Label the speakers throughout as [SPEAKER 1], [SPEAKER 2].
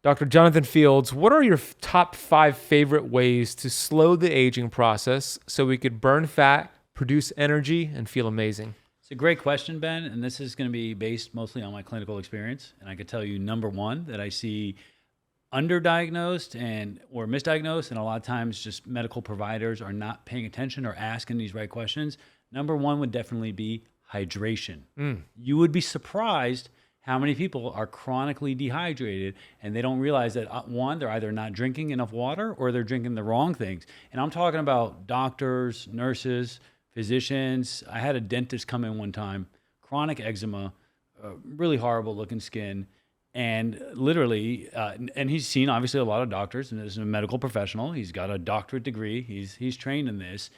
[SPEAKER 1] Dr. Jonathan Fields, what are your top 5 favorite ways to slow the aging process so we could burn fat, produce energy, and feel amazing?
[SPEAKER 2] It's a great question, Ben, and this is going to be based mostly on my clinical experience. And I could tell you, number one, that I see underdiagnosed or misdiagnosed, and a lot of times just medical providers are not paying attention or asking these right questions. Number one would definitely be hydration. You would be surprised how many people are chronically dehydrated and they don't realize that, one, they're either not drinking enough water or they're drinking the wrong things. And I'm talking about doctors, nurses, physicians. I had a dentist come in one time, chronic eczema, really horrible looking skin. And literally, and he's seen obviously a lot of doctors, and is a medical professional. He's got a doctorate degree. He's trained in this.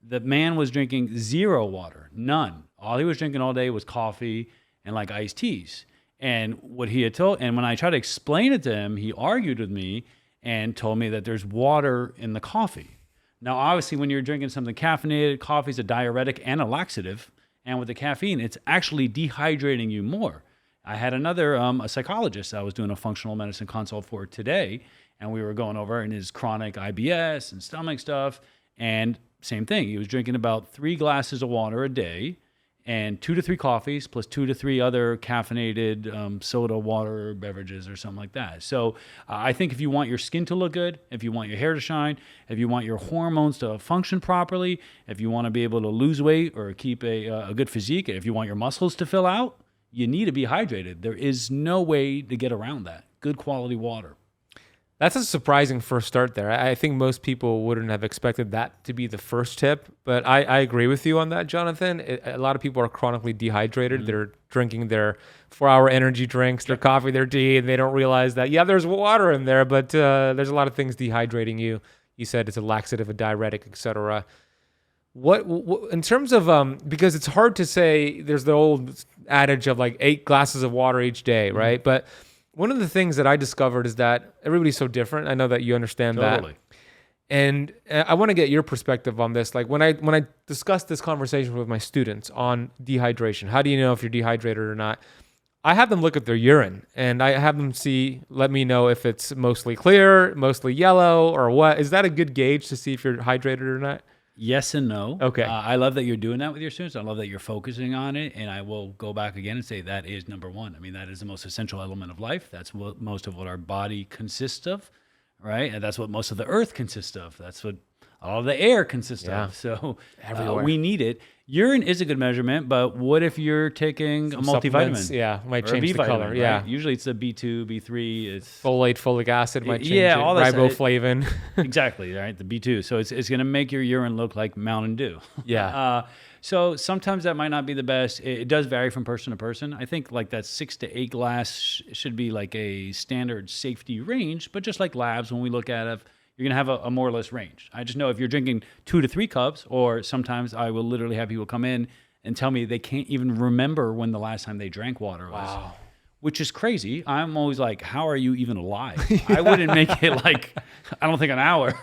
[SPEAKER 2] The man was drinking zero water, none. All he was drinking all day was coffee and like iced teas. And what he had told, and when I tried to explain it to him, he argued with me and told me that there's water in the coffee. Now, obviously, when you're drinking something caffeinated, coffee is a diuretic and a laxative. And with the caffeine, it's actually dehydrating you more. I had another, a psychologist I was doing a functional medicine consult for today, and we were going over in his chronic IBS and stomach stuff. And same thing, he was drinking about 3 glasses of water a day and 2 to 3 coffees plus 2 to 3 other caffeinated soda, water, beverages or something like that. So I think if you want your skin to look good, if you want your hair to shine, if you want your hormones to function properly, if you want to be able to lose weight or keep a good physique, if you want your muscles to fill out, you need to be hydrated. There is no way to get around that. Good quality water.
[SPEAKER 1] That's a surprising first start there. I think most people wouldn't have expected that to be the first tip, but I agree with you on that, Jonathan. A lot of people are chronically dehydrated. They're drinking their 4-hour energy drinks, their coffee, their tea, and they don't realize that, yeah, there's water in there, but there's a lot of things dehydrating you. You said it's a laxative, a diuretic, etc. What in terms of because it's hard to say, there's the old adage of like 8 glasses of water each day, right? But one of the things that I discovered is that everybody's so different. I know that you understand
[SPEAKER 2] Totally.
[SPEAKER 1] that. And I want to get your perspective on this. Like when I discuss this conversation with my students on dehydration, how do you know if you're dehydrated or not? I have them look at their urine and I have them let me know if it's mostly clear, mostly yellow, or what. Is that a good gauge to see if you're hydrated or not?
[SPEAKER 2] Yes and no.
[SPEAKER 1] Okay.
[SPEAKER 2] I love that you're doing that with your students. I love that you're focusing on it. And I will go back again and say that is number one. I mean, that is the most essential element of life. That's what most of what our body consists of, right? And that's what most of the earth consists of. That's what all the air consists of. So we need it. Urine is a good measurement, but what if you're taking a multivitamin?
[SPEAKER 1] Yeah, might
[SPEAKER 2] or a
[SPEAKER 1] change the
[SPEAKER 2] B-vitamin,
[SPEAKER 1] color.
[SPEAKER 2] right?
[SPEAKER 1] Yeah.
[SPEAKER 2] Usually it's a B2, B3. It's
[SPEAKER 1] Folate, folic acid might change
[SPEAKER 2] Yeah,
[SPEAKER 1] it.
[SPEAKER 2] all that stuff.
[SPEAKER 1] Riboflavin.
[SPEAKER 2] Exactly, right? The B2. So it's going to make your urine look like Mountain Dew.
[SPEAKER 1] Yeah.
[SPEAKER 2] So sometimes that might not be the best. It does vary from person to person. I think like that 6 to 8 glass should be like a standard safety range, but just like labs, when we look at it, you're going to have a more or less range. I just know if you're drinking 2 to 3 cups, or sometimes I will literally have people come in and tell me they can't even remember when the last time they drank water was.
[SPEAKER 1] Wow.
[SPEAKER 2] Which is crazy. I'm always like, how are you even alive? I wouldn't make it like, I don't think an hour,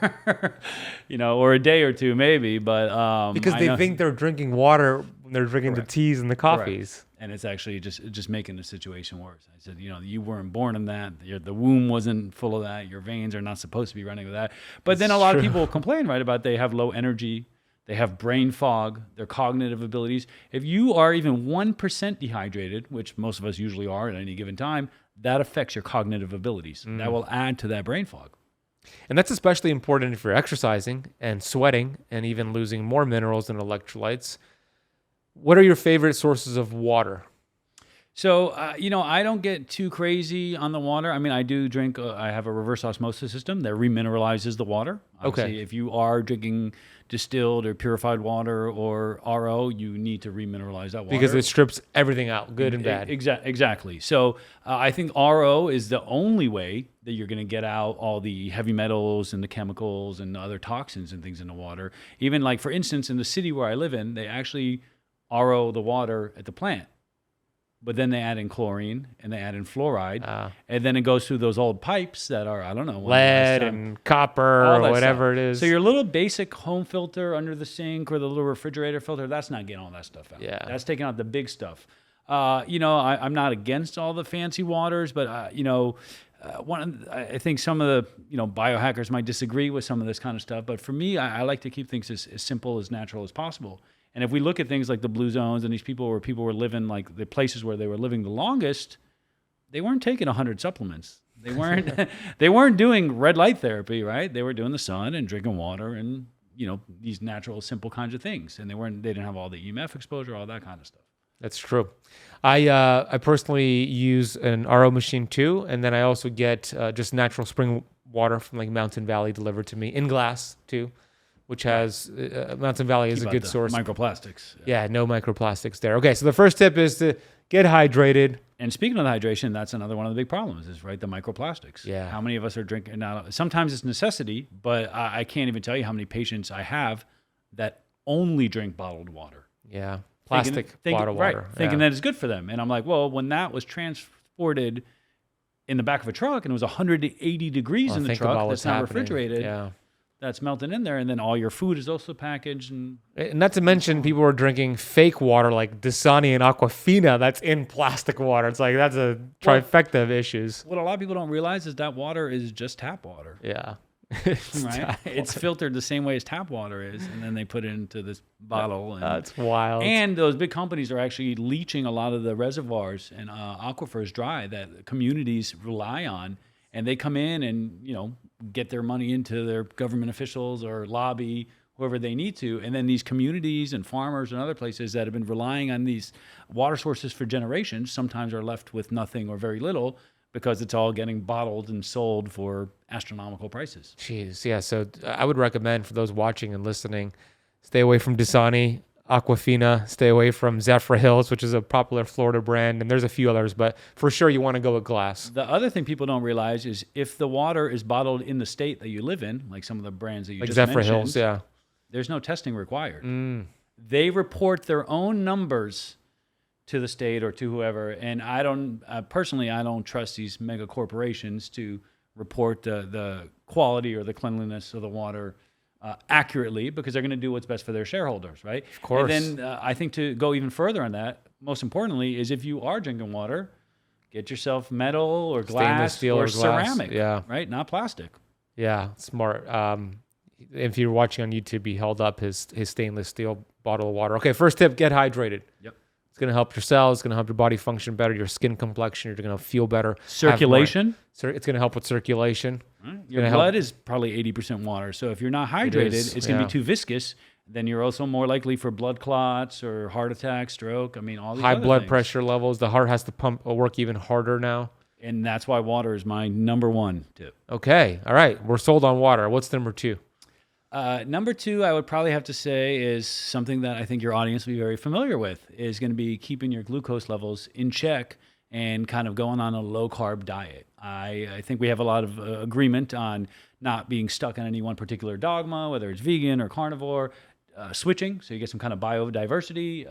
[SPEAKER 2] or a day or two maybe, but
[SPEAKER 1] Because they think they're drinking water when they're drinking the teas and the coffees.
[SPEAKER 2] Correct. And it's actually just making the situation worse. I said, you weren't born in that. The womb wasn't full of that. Your veins are not supposed to be running with that. But then a lot of people complain, right, about they have low energy. They have brain fog, their cognitive abilities. If you are even 1% dehydrated, which most of us usually are at any given time, that affects your cognitive abilities. That will add to that brain fog.
[SPEAKER 1] And that's especially important if you're exercising and sweating and even losing more minerals and electrolytes. What are your favorite sources of water?
[SPEAKER 2] So, I don't get too crazy on the water. I mean, I do drink, I have a reverse osmosis system that remineralizes the water. Obviously, if you are drinking distilled or purified water or RO, you need to remineralize that water.
[SPEAKER 1] Because it strips everything out, good and bad.
[SPEAKER 2] Exactly. So I think RO is the only way that you're going to get out all the heavy metals and the chemicals and other toxins and things in the water. Even like, for instance, in the city where I live in, they actually RO the water at the plant. But then they add in chlorine and they add in fluoride, and then it goes through those old pipes that are, I don't know,
[SPEAKER 1] lead and copper or whatever it is.
[SPEAKER 2] So your little basic home filter under the sink or the little refrigerator filter, that's not getting all that stuff out.
[SPEAKER 1] Yeah.
[SPEAKER 2] That's taking out the big stuff. I'm not against all the fancy waters, but, I think some of the biohackers might disagree with some of this kind of stuff, but for me, I like to keep things as simple, as natural as possible. And if we look at things like the blue zones and these people were living, like the places where they were living the longest, they weren't taking 100 supplements. They weren't they weren't doing red light therapy, right? They were doing the sun and drinking water and these natural, simple kinds of things. And they didn't have all the EMF exposure, all that kind of stuff.
[SPEAKER 1] That's true. I personally use an RO machine too, and then I also get just natural spring water from like Mountain Valley delivered to me in glass too, which has Mountain Valley is a good source.
[SPEAKER 2] Microplastics.
[SPEAKER 1] Yeah, no microplastics there. Okay, so the first tip is to get hydrated.
[SPEAKER 2] And speaking of the hydration, that's another one of the big problems is, right, the microplastics.
[SPEAKER 1] Yeah.
[SPEAKER 2] How many of us are drinking now? Sometimes it's necessity, but I can't even tell you how many patients I have that only drink bottled water.
[SPEAKER 1] Yeah. Plastic bottled water.
[SPEAKER 2] Right, thinking that it's good for them. And I'm like, well, when that was transported in the back of a truck and it was 180 degrees in the truck that's not refrigerated, that's melting in there. And then all your food is also packaged. And
[SPEAKER 1] not to mention people are drinking fake water like Dasani and Aquafina that's in plastic water. It's like that's a trifecta of issues.
[SPEAKER 2] What a lot of people don't realize is that water is just tap water.
[SPEAKER 1] Yeah.
[SPEAKER 2] Right? It's filtered the same way as tap water is, and then they put it into this bottle. And,
[SPEAKER 1] that's wild.
[SPEAKER 2] And those big companies are actually leaching a lot of the reservoirs and aquifers dry that communities rely on, and they come in and get their money into their government officials or lobby whoever they need to, and then these communities and farmers and other places that have been relying on these water sources for generations sometimes are left with nothing or very little, because it's all getting bottled and sold for astronomical prices.
[SPEAKER 1] Jeez, yeah. So I would recommend for those watching and listening, stay away from Dasani, Aquafina, stay away from Zephyr Hills, which is a popular Florida brand, and there's a few others, but for sure you want to go with glass.
[SPEAKER 2] The other thing people don't realize is if the water is bottled in the state that you live in, like some of the brands that you just
[SPEAKER 1] Zephyr
[SPEAKER 2] mentioned,
[SPEAKER 1] Hills, yeah.
[SPEAKER 2] There's no testing required. They report their own numbers to the state or to whoever. And I don't, personally, I don't trust these mega corporations to report the quality or the cleanliness of the water accurately, because they're going to do what's best for their shareholders, right?
[SPEAKER 1] Of course.
[SPEAKER 2] And then I think to go even further on that, most importantly, is if you are drinking water, get yourself metal or glass
[SPEAKER 1] steel
[SPEAKER 2] or
[SPEAKER 1] glass.
[SPEAKER 2] ceramic,
[SPEAKER 1] Yeah.
[SPEAKER 2] right? Not plastic.
[SPEAKER 1] Yeah, smart. If you're watching on YouTube, he held up his stainless steel bottle of water. Okay, first tip, get hydrated.
[SPEAKER 2] Yep.
[SPEAKER 1] It's going to help your cells. It's going to help your body function better, your skin complexion. You're going to feel better.
[SPEAKER 2] Circulation.
[SPEAKER 1] It's going to help with circulation.
[SPEAKER 2] Right. Your blood is probably 80% water. So if you're not hydrated, it's going to be too viscous. Then you're also more likely for blood clots or heart attack, stroke. I mean, all these
[SPEAKER 1] high
[SPEAKER 2] other
[SPEAKER 1] blood
[SPEAKER 2] things.
[SPEAKER 1] pressure levels. The heart has to work even harder now.
[SPEAKER 2] And that's why water is my number one tip.
[SPEAKER 1] Okay. All right. We're sold on water. What's number two?
[SPEAKER 2] Number two, I would probably have to say, is something that I think your audience will be very familiar with, is going to be keeping your glucose levels in check and kind of going on a low-carb diet. I think we have a lot of agreement on not being stuck on any one particular dogma, whether it's vegan or carnivore, switching, so you get some kind of biodiversity,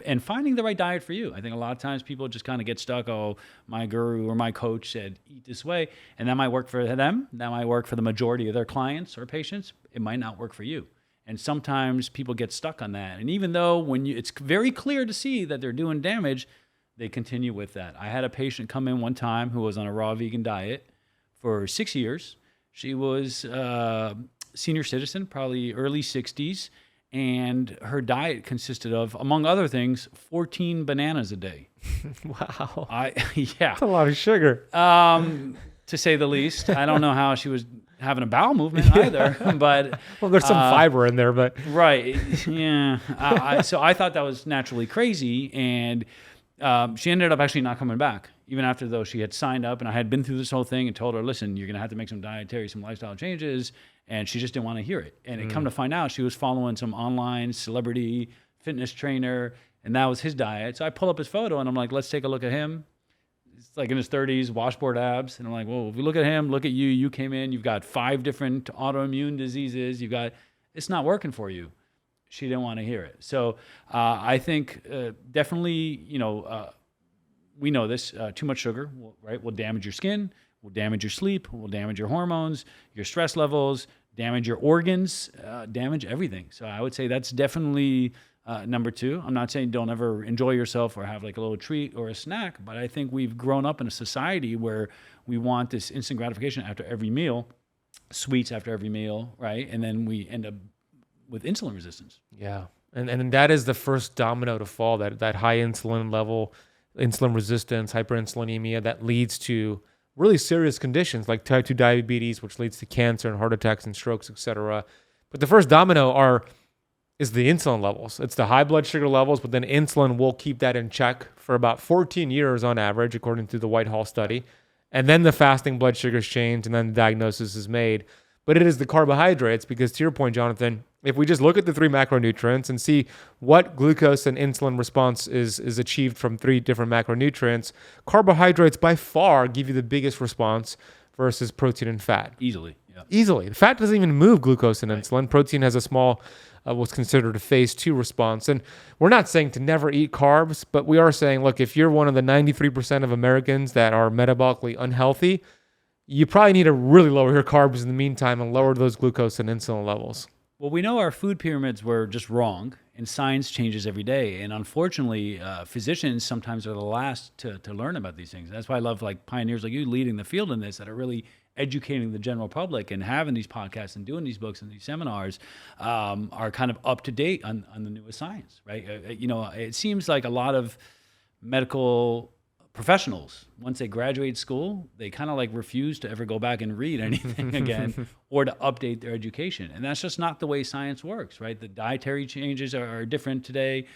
[SPEAKER 2] and finding the right diet for you. I think a lot of times people just kind of get stuck, oh, my guru or my coach said, eat this way, and that might work for them. That might work for the majority of their clients or patients. It might not work for you. And sometimes people get stuck on that. And even though it's very clear to see that they're doing damage, they continue with that. I had a patient come in one time who was on a raw vegan diet for 6 years. She was a senior citizen, probably early 60s, and her diet consisted of, among other things, 14 bananas a day.
[SPEAKER 1] Wow.
[SPEAKER 2] Yeah.
[SPEAKER 1] That's a lot of sugar.
[SPEAKER 2] To say the least. I don't know how she was having a bowel movement either, but
[SPEAKER 1] well, there's some fiber in there, but
[SPEAKER 2] right, yeah. So I thought that was naturally crazy, and she ended up actually not coming back, even after though she had signed up, and I had been through this whole thing and told her, listen, you're gonna have to make some dietary, some lifestyle changes, and she just didn't want to hear it. And it come to find out, she was following some online celebrity fitness trainer, and that was his diet. So I pull up his photo, and I'm like, let's take a look at him. It's like in his 30s, washboard abs. And I'm like, well, if we look at him, look at you. You came in, you've got 5 different autoimmune diseases. It's not working for you. She didn't want to hear it. So I think definitely, we know this, too much sugar, will damage your skin, will damage your sleep, will damage your hormones, your stress levels, damage your organs, damage everything. So I would say that's definitely Number two, I'm not saying don't ever enjoy yourself or have like a little treat or a snack, but I think we've grown up in a society where we want this instant gratification after every meal, sweets after every meal, right? And then we end up with insulin resistance.
[SPEAKER 1] Yeah. And that is the first domino to fall, that high insulin level, insulin resistance, hyperinsulinemia that leads to really serious conditions like type 2 diabetes, which leads to cancer and heart attacks and strokes, etc. But the first domino is the insulin levels. It's the high blood sugar levels, but then insulin will keep that in check for about 14 years on average, according to the Whitehall study. And then the fasting blood sugars change, and then the diagnosis is made. But it is the carbohydrates, because to your point, Jonathan, if we just look at the 3 macronutrients and see what glucose and insulin response is achieved from 3 different macronutrients, carbohydrates by far give you the biggest response versus protein and fat.
[SPEAKER 2] Easily. Yeah.
[SPEAKER 1] Easily. The fat doesn't even move glucose and insulin. Protein has a small, what's considered a phase 2 response. And we're not saying to never eat carbs, but we are saying, look, if you're one of the 93% of Americans that are metabolically unhealthy, you probably need to really lower your carbs in the meantime and lower those glucose and insulin levels.
[SPEAKER 2] Well, we know our food pyramids were just wrong, and science changes every day. And unfortunately, physicians sometimes are the last to learn about these things. That's why I love like pioneers like you leading the field in this, that are really educating the general public and having these podcasts and doing these books and these seminars are kind of up to date on the newest science, right? It seems like a lot of medical professionals, once they graduate school, they kind of like refuse to ever go back and read anything again or to update their education. And that's just not the way science works, right? The dietary changes are different today.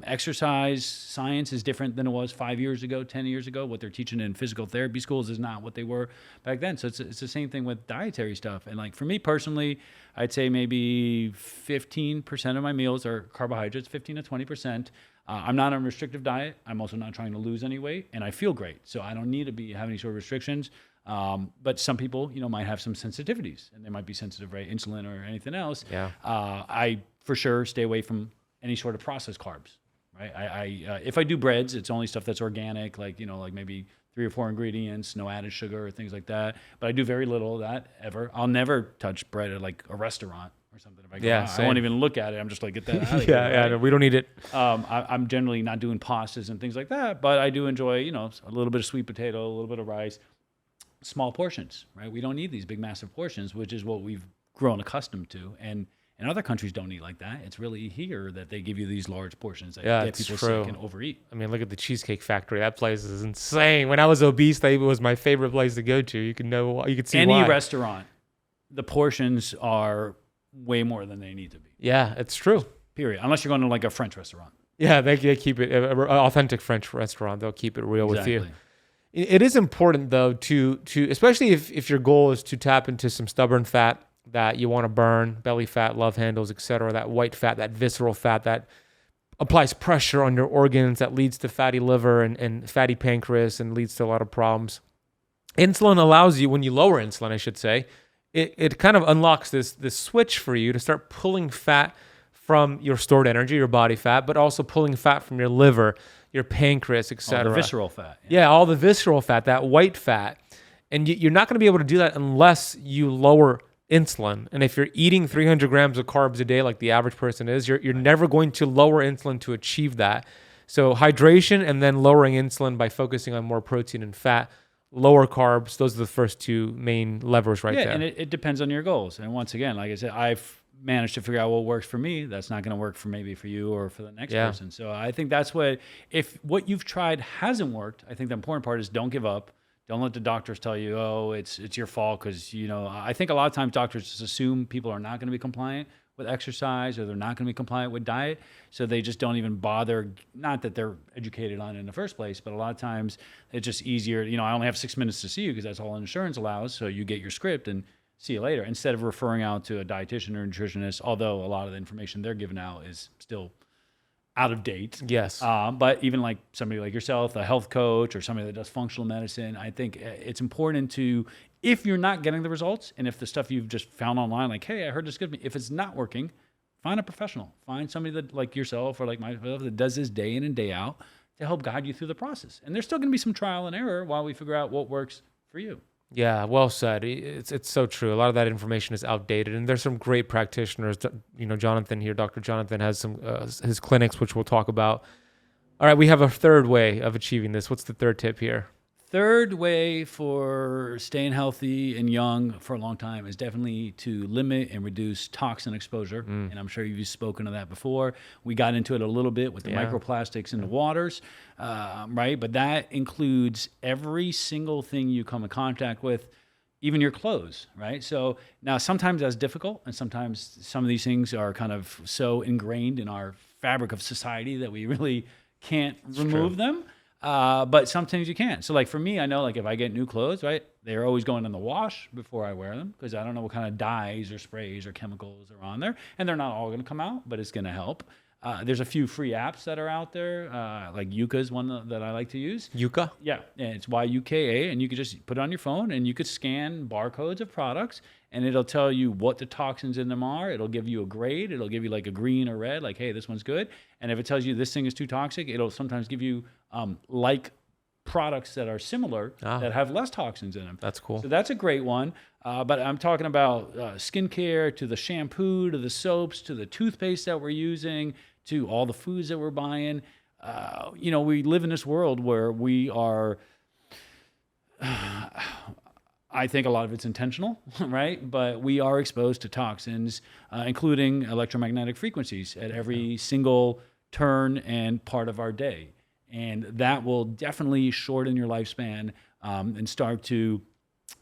[SPEAKER 2] Exercise science is different than it was 5 years ago, 10 years ago. What they're teaching in physical therapy schools is not what they were back then. So it's the same thing with dietary stuff. And like for me personally, I'd say maybe 15% of my meals are carbohydrates, 15 to 20%. I'm not on a restrictive diet. I'm also not trying to lose any weight, and I feel great. So I don't need to have any sort of restrictions. But some people, might have some sensitivities, and they might be sensitive, right? Insulin or anything else.
[SPEAKER 1] Yeah.
[SPEAKER 2] I for sure stay away from any sort of processed carbs, right? If I do breads, it's only stuff that's organic, like maybe 3 or 4 ingredients, no added sugar or things like that. But I do very little of that ever. I'll never touch bread at like a restaurant or something. If I go out, I won't even look at it. I'm just like, get that out of here.
[SPEAKER 1] Yeah, no, we don't need it.
[SPEAKER 2] I'm generally not doing pastas and things like that, but I do enjoy, a little bit of sweet potato, a little bit of rice, small portions, right? We don't need these big, massive portions, which is what we've grown accustomed to. And other countries don't eat like that. It's really here that they give you these large portions that get people sick and overeat.
[SPEAKER 1] I mean, look at the Cheesecake Factory. That place is insane. When I was obese, that was my favorite place to go to. You could see
[SPEAKER 2] any
[SPEAKER 1] why.
[SPEAKER 2] Restaurant, the portions are way more than they need to be.
[SPEAKER 1] Yeah, it's true.
[SPEAKER 2] Period. Unless you're going to like a French restaurant.
[SPEAKER 1] Yeah, they keep it an authentic French restaurant. They'll keep it real with you. It is important though to especially if your goal is to tap into some stubborn fat that you want to burn, belly fat, love handles, etc. That white fat, that visceral fat that applies pressure on your organs, that leads to fatty liver and fatty pancreas and leads to a lot of problems. Insulin allows you, when you lower insulin, I should say, it kind of unlocks this switch for you to start pulling fat from your stored energy, your body fat, but also pulling fat from your liver, your pancreas, etc.
[SPEAKER 2] All the visceral fat.
[SPEAKER 1] Yeah, all the visceral fat, that white fat. And you're not going to be able to do that unless you lower insulin. And if you're eating 300 grams of carbs a day like the average person is, you're never going to lower insulin to achieve that. So hydration and then lowering insulin by focusing on more protein and fat, lower carbs, those are the first 2 main levers there.
[SPEAKER 2] Yeah, and it depends on your goals. And once again, like I said, I've managed to figure out what works for me. That's not going to work for you or for the next person. So I think that's if what you've tried hasn't worked, I think the important part is don't give up. Don't let the doctors tell you, oh, it's your fault, because, I think a lot of times doctors just assume people are not going to be compliant with exercise or they're not going to be compliant with diet. So they just don't even bother, not that they're educated on it in the first place, but a lot of times it's just easier. I only have 6 minutes to see you because that's all insurance allows. So you get your script and see you later, instead of referring out to a dietitian or nutritionist, although a lot of the information they're giving out is still out of date.
[SPEAKER 1] Yes.
[SPEAKER 2] But even like somebody like yourself, a health coach or somebody that does functional medicine, I think it's important to, if you're not getting the results and if the stuff you've just found online, like, hey, I heard this good, if it's not working, find a professional. Find somebody that like yourself or like myself that does this day in and day out to help guide you through the process. And there's still going to be some trial and error while we figure out what works for you.
[SPEAKER 1] Yeah, well said. It's so true. A lot of that information is outdated, and there's some great practitioners. Jonathan here, Dr. Jonathan has some his clinics, which we'll talk about. All right, we have a third way of achieving this. What's the third tip here?
[SPEAKER 2] Third way for staying healthy and young for a long time is definitely to limit and reduce toxin exposure. And I'm sure you've spoken of that before. We got into it a little bit with the microplastics in the waters, right? But that includes every single thing you come in contact with, even your clothes, right? So now sometimes that's difficult, and sometimes some of these things are kind of so ingrained in our fabric of society that we really can't remove them. But sometimes you can. So like for me, I know like if I get new clothes, right, they're always going in the wash before I wear them because I don't know what kind of dyes or sprays or chemicals are on there. And they're not all going to come out, but it's going to help. There's a few free apps that are out there. Like 𝙎𝙬𝙎𝙎𝙀 is one that I like to use.
[SPEAKER 1] Yucca?
[SPEAKER 2] Yeah, and it's 𝙎𝙬𝙎𝙬, and you could just put it on your phone and you could scan barcodes of products and it'll tell you what the toxins in them are. It'll give you a grade. It'll give you like a green or red, like, hey, this one's good. And if it tells you this thing is too toxic, it'll sometimes give you like products that are similar that have less toxins in them.
[SPEAKER 1] That's cool.
[SPEAKER 2] So that's a great one. But I'm talking about skincare, to the shampoo, to the soaps, to the toothpaste that we're using, to all the foods that we're buying. We live in this world where we are, I think a lot of it's intentional, right? But we are exposed to toxins, including electromagnetic frequencies at every single turn and part of our day. And that will definitely shorten your lifespan and start to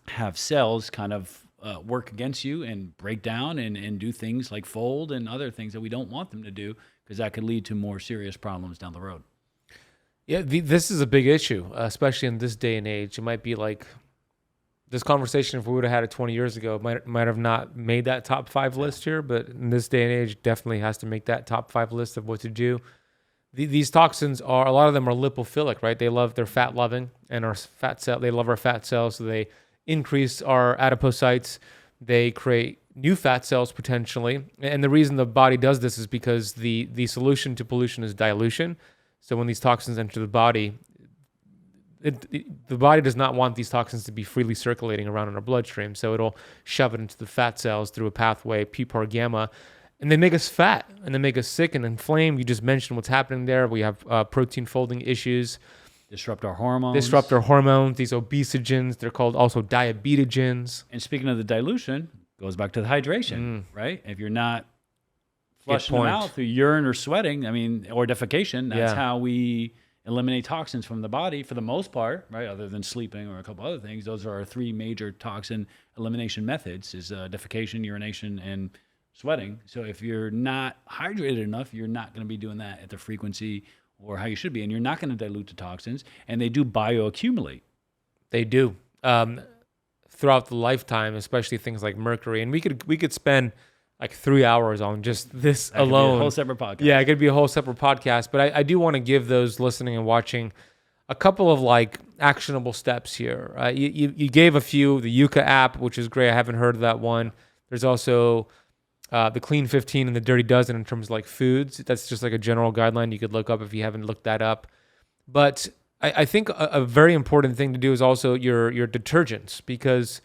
[SPEAKER 2] have cells kind of work against you and break down and do things like fold and other things that we don't want them to do, because that could lead to more serious problems down the road.
[SPEAKER 1] Yeah, this is a big issue, especially in this day and age. It might be like this conversation, if we would have had it 20 years ago, might have not made that top 5 list here, but in this day and age, definitely has to make that top 5 list of what to do. These toxins are, a lot of them are lipophilic, right? They're fat loving, and they love our fat cells, so they increase our adipocytes. They create new fat cells potentially. And the reason the body does this is because the solution to pollution is dilution. So when these toxins enter the body, the body does not want these toxins to be freely circulating around in our bloodstream. So it'll shove it into the fat cells through a pathway, ppAR gamma, and they make us fat and they make us sick and inflamed. You just mentioned what's happening there. We have protein folding issues.
[SPEAKER 2] Disrupt our hormones.
[SPEAKER 1] These obesogens, they're called also diabetogens.
[SPEAKER 2] And speaking of the dilution, goes back to the hydration, right? If you're not flushing them out through urine or sweating, or defecation, that's how we eliminate toxins from the body for the most part, right? Other than sleeping or a couple other things. Those are our 3 major toxin elimination methods is defecation, urination, and sweating. So if you're not hydrated enough, you're not going to be doing that at the frequency or how you should be, and you're not going to dilute the toxins, and they do bioaccumulate.
[SPEAKER 1] They do throughout the lifetime, especially things like mercury. And we could spend like 3 hours on just this
[SPEAKER 2] that
[SPEAKER 1] alone.
[SPEAKER 2] Could be a whole separate podcast.
[SPEAKER 1] Yeah, it could be a whole separate podcast. But I do want to give those listening and watching a couple of like actionable steps here. You gave a few, the Yucca app, which is great. I haven't heard of that one. There's also the Clean 15 and the Dirty Dozen in terms of like foods. That's just like a general guideline you could look up if you haven't looked that up. But I think a very important thing to do is also your detergents, because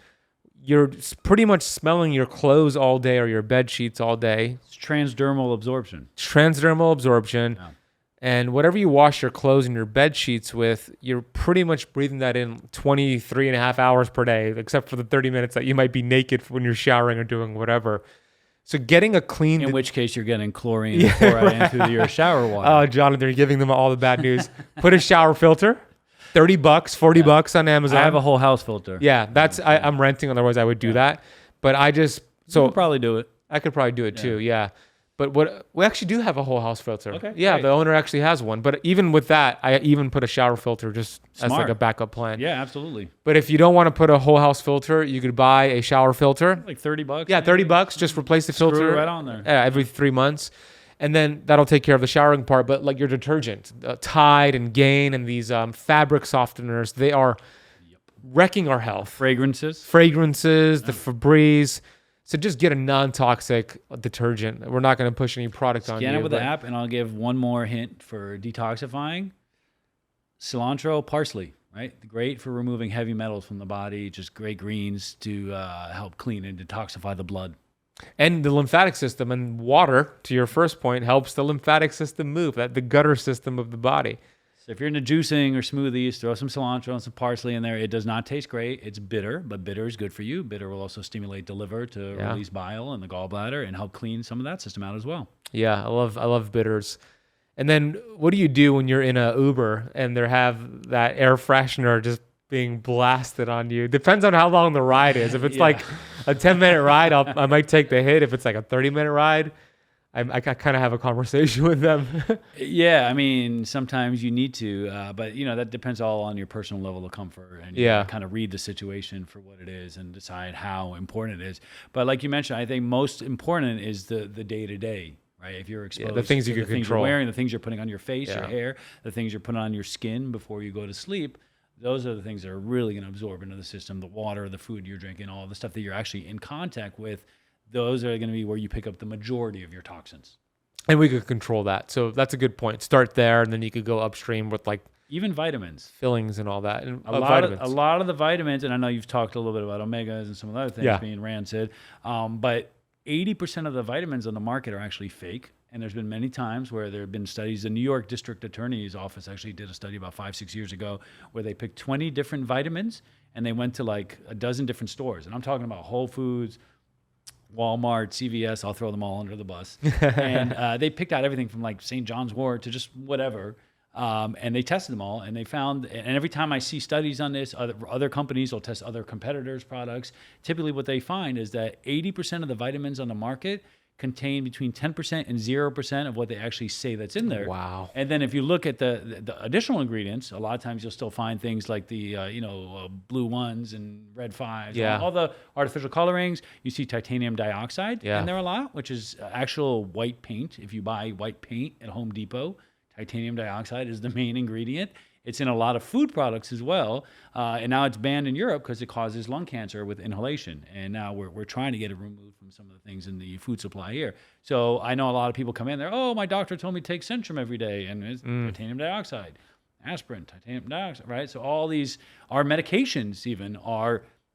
[SPEAKER 1] you're pretty much smelling your clothes all day or your bed sheets all day.
[SPEAKER 2] It's transdermal absorption.
[SPEAKER 1] Yeah. And whatever you wash your clothes and your bed sheets with, you're pretty much breathing that in 23 and a half hours per day, except for the 30 minutes that you might be naked when you're showering or doing whatever. So getting a clean...
[SPEAKER 2] In which case you're getting chlorine and fluoride into your shower water.
[SPEAKER 1] Oh, Jonathan, you're giving them all the bad news. Put a shower filter, $30, $40 on Amazon.
[SPEAKER 2] I have a whole house filter.
[SPEAKER 1] Yeah, I'm renting, otherwise I would do that. But
[SPEAKER 2] You could probably do it.
[SPEAKER 1] I could probably do it too, yeah. But we actually do have a whole house filter.
[SPEAKER 2] Okay,
[SPEAKER 1] yeah,
[SPEAKER 2] great.
[SPEAKER 1] the owner actually has one. But even with that, I even put a shower filter just as like a backup plan.
[SPEAKER 2] Yeah, absolutely.
[SPEAKER 1] But if you don't want to put a whole house filter, you could buy a shower filter.
[SPEAKER 2] Like $30.
[SPEAKER 1] Yeah, $30. Just replace the filter.
[SPEAKER 2] Screw it right on there.
[SPEAKER 1] Every 3 months. And then that'll take care of the showering part. But like your detergent, Tide and Gain and these fabric softeners, they are wrecking our health.
[SPEAKER 2] Fragrances,
[SPEAKER 1] the Febreze. So just get a non-toxic detergent. We're not going to push any product on you.
[SPEAKER 2] Scan it with the app, and I'll give one more hint for detoxifying. Cilantro, parsley, right? Great for removing heavy metals from the body, just great greens to help clean and detoxify the blood.
[SPEAKER 1] And the lymphatic system, and water, to your first point, helps the lymphatic system move, the gutter system of the body.
[SPEAKER 2] So if you're into juicing or smoothies, throw some cilantro and some parsley in there. It does not taste great. It's bitter, but bitter is good for you. Bitter will also stimulate the liver to release bile and the gallbladder and help clean some of that system out as well.
[SPEAKER 1] Yeah, I love bitters. And then what do you do when you're in a Uber and they have that air freshener just being blasted on you? Depends on how long the ride is. If it's like a 10-minute ride, I might take the hit. If it's like a 30-minute ride, I kind of have a conversation with them.
[SPEAKER 2] Yeah, I mean, sometimes you need to, but that depends all on your personal level of comfort, and you kind of read the situation for what it is and decide how important it is. But like you mentioned, I think most important is the day-to-day, right? If you're exposed
[SPEAKER 1] the things
[SPEAKER 2] to
[SPEAKER 1] you
[SPEAKER 2] the
[SPEAKER 1] can
[SPEAKER 2] things
[SPEAKER 1] control,
[SPEAKER 2] you're wearing, the things you're putting on your face, your hair, the things you're putting on your skin before you go to sleep, those are the things that are really going to absorb into the system. The water, the food you're drinking, all the stuff that you're actually in contact with, those are going to be where you pick up the majority of your toxins.
[SPEAKER 1] And we could control that. So that's a good point. Start there, and then you could go upstream with like
[SPEAKER 2] even vitamins,
[SPEAKER 1] fillings and all that. And
[SPEAKER 2] a lot of the vitamins, and I know you've talked a little bit about omegas and some of the other things being rancid, but 80% of the vitamins on the market are actually fake. And there's been many times where there have been studies. The New York District Attorney's Office actually did a study about 5-6 years ago where they picked 20 different vitamins and they went to like a dozen different stores. And I'm talking about Whole Foods, Walmart, CVS, I'll throw them all under the bus. And they picked out everything from like St. John's Wort to just whatever. And they tested them all, and they found, and every time I see studies on this, other companies will test other competitors' products. Typically what they find is that 80% of the vitamins on the market contain between 10% and 0% of what they actually say that's in there.
[SPEAKER 1] Wow.
[SPEAKER 2] And then if you look at the additional ingredients, a lot of times you'll still find things like the blue ones and red fives, all the artificial colorings. You see titanium dioxide in there a lot, which is actual white paint. If you buy white paint at Home Depot, titanium dioxide is the main ingredient. It's in a lot of food products as well, and now it's banned in Europe because it causes lung cancer with inhalation. And now we're trying to get it removed from some of the things in the food supply here. So I know a lot of people come in there, oh, my doctor told me to take Centrum every day, and it's titanium dioxide, aspirin, titanium dioxide, right? So all these, our medications even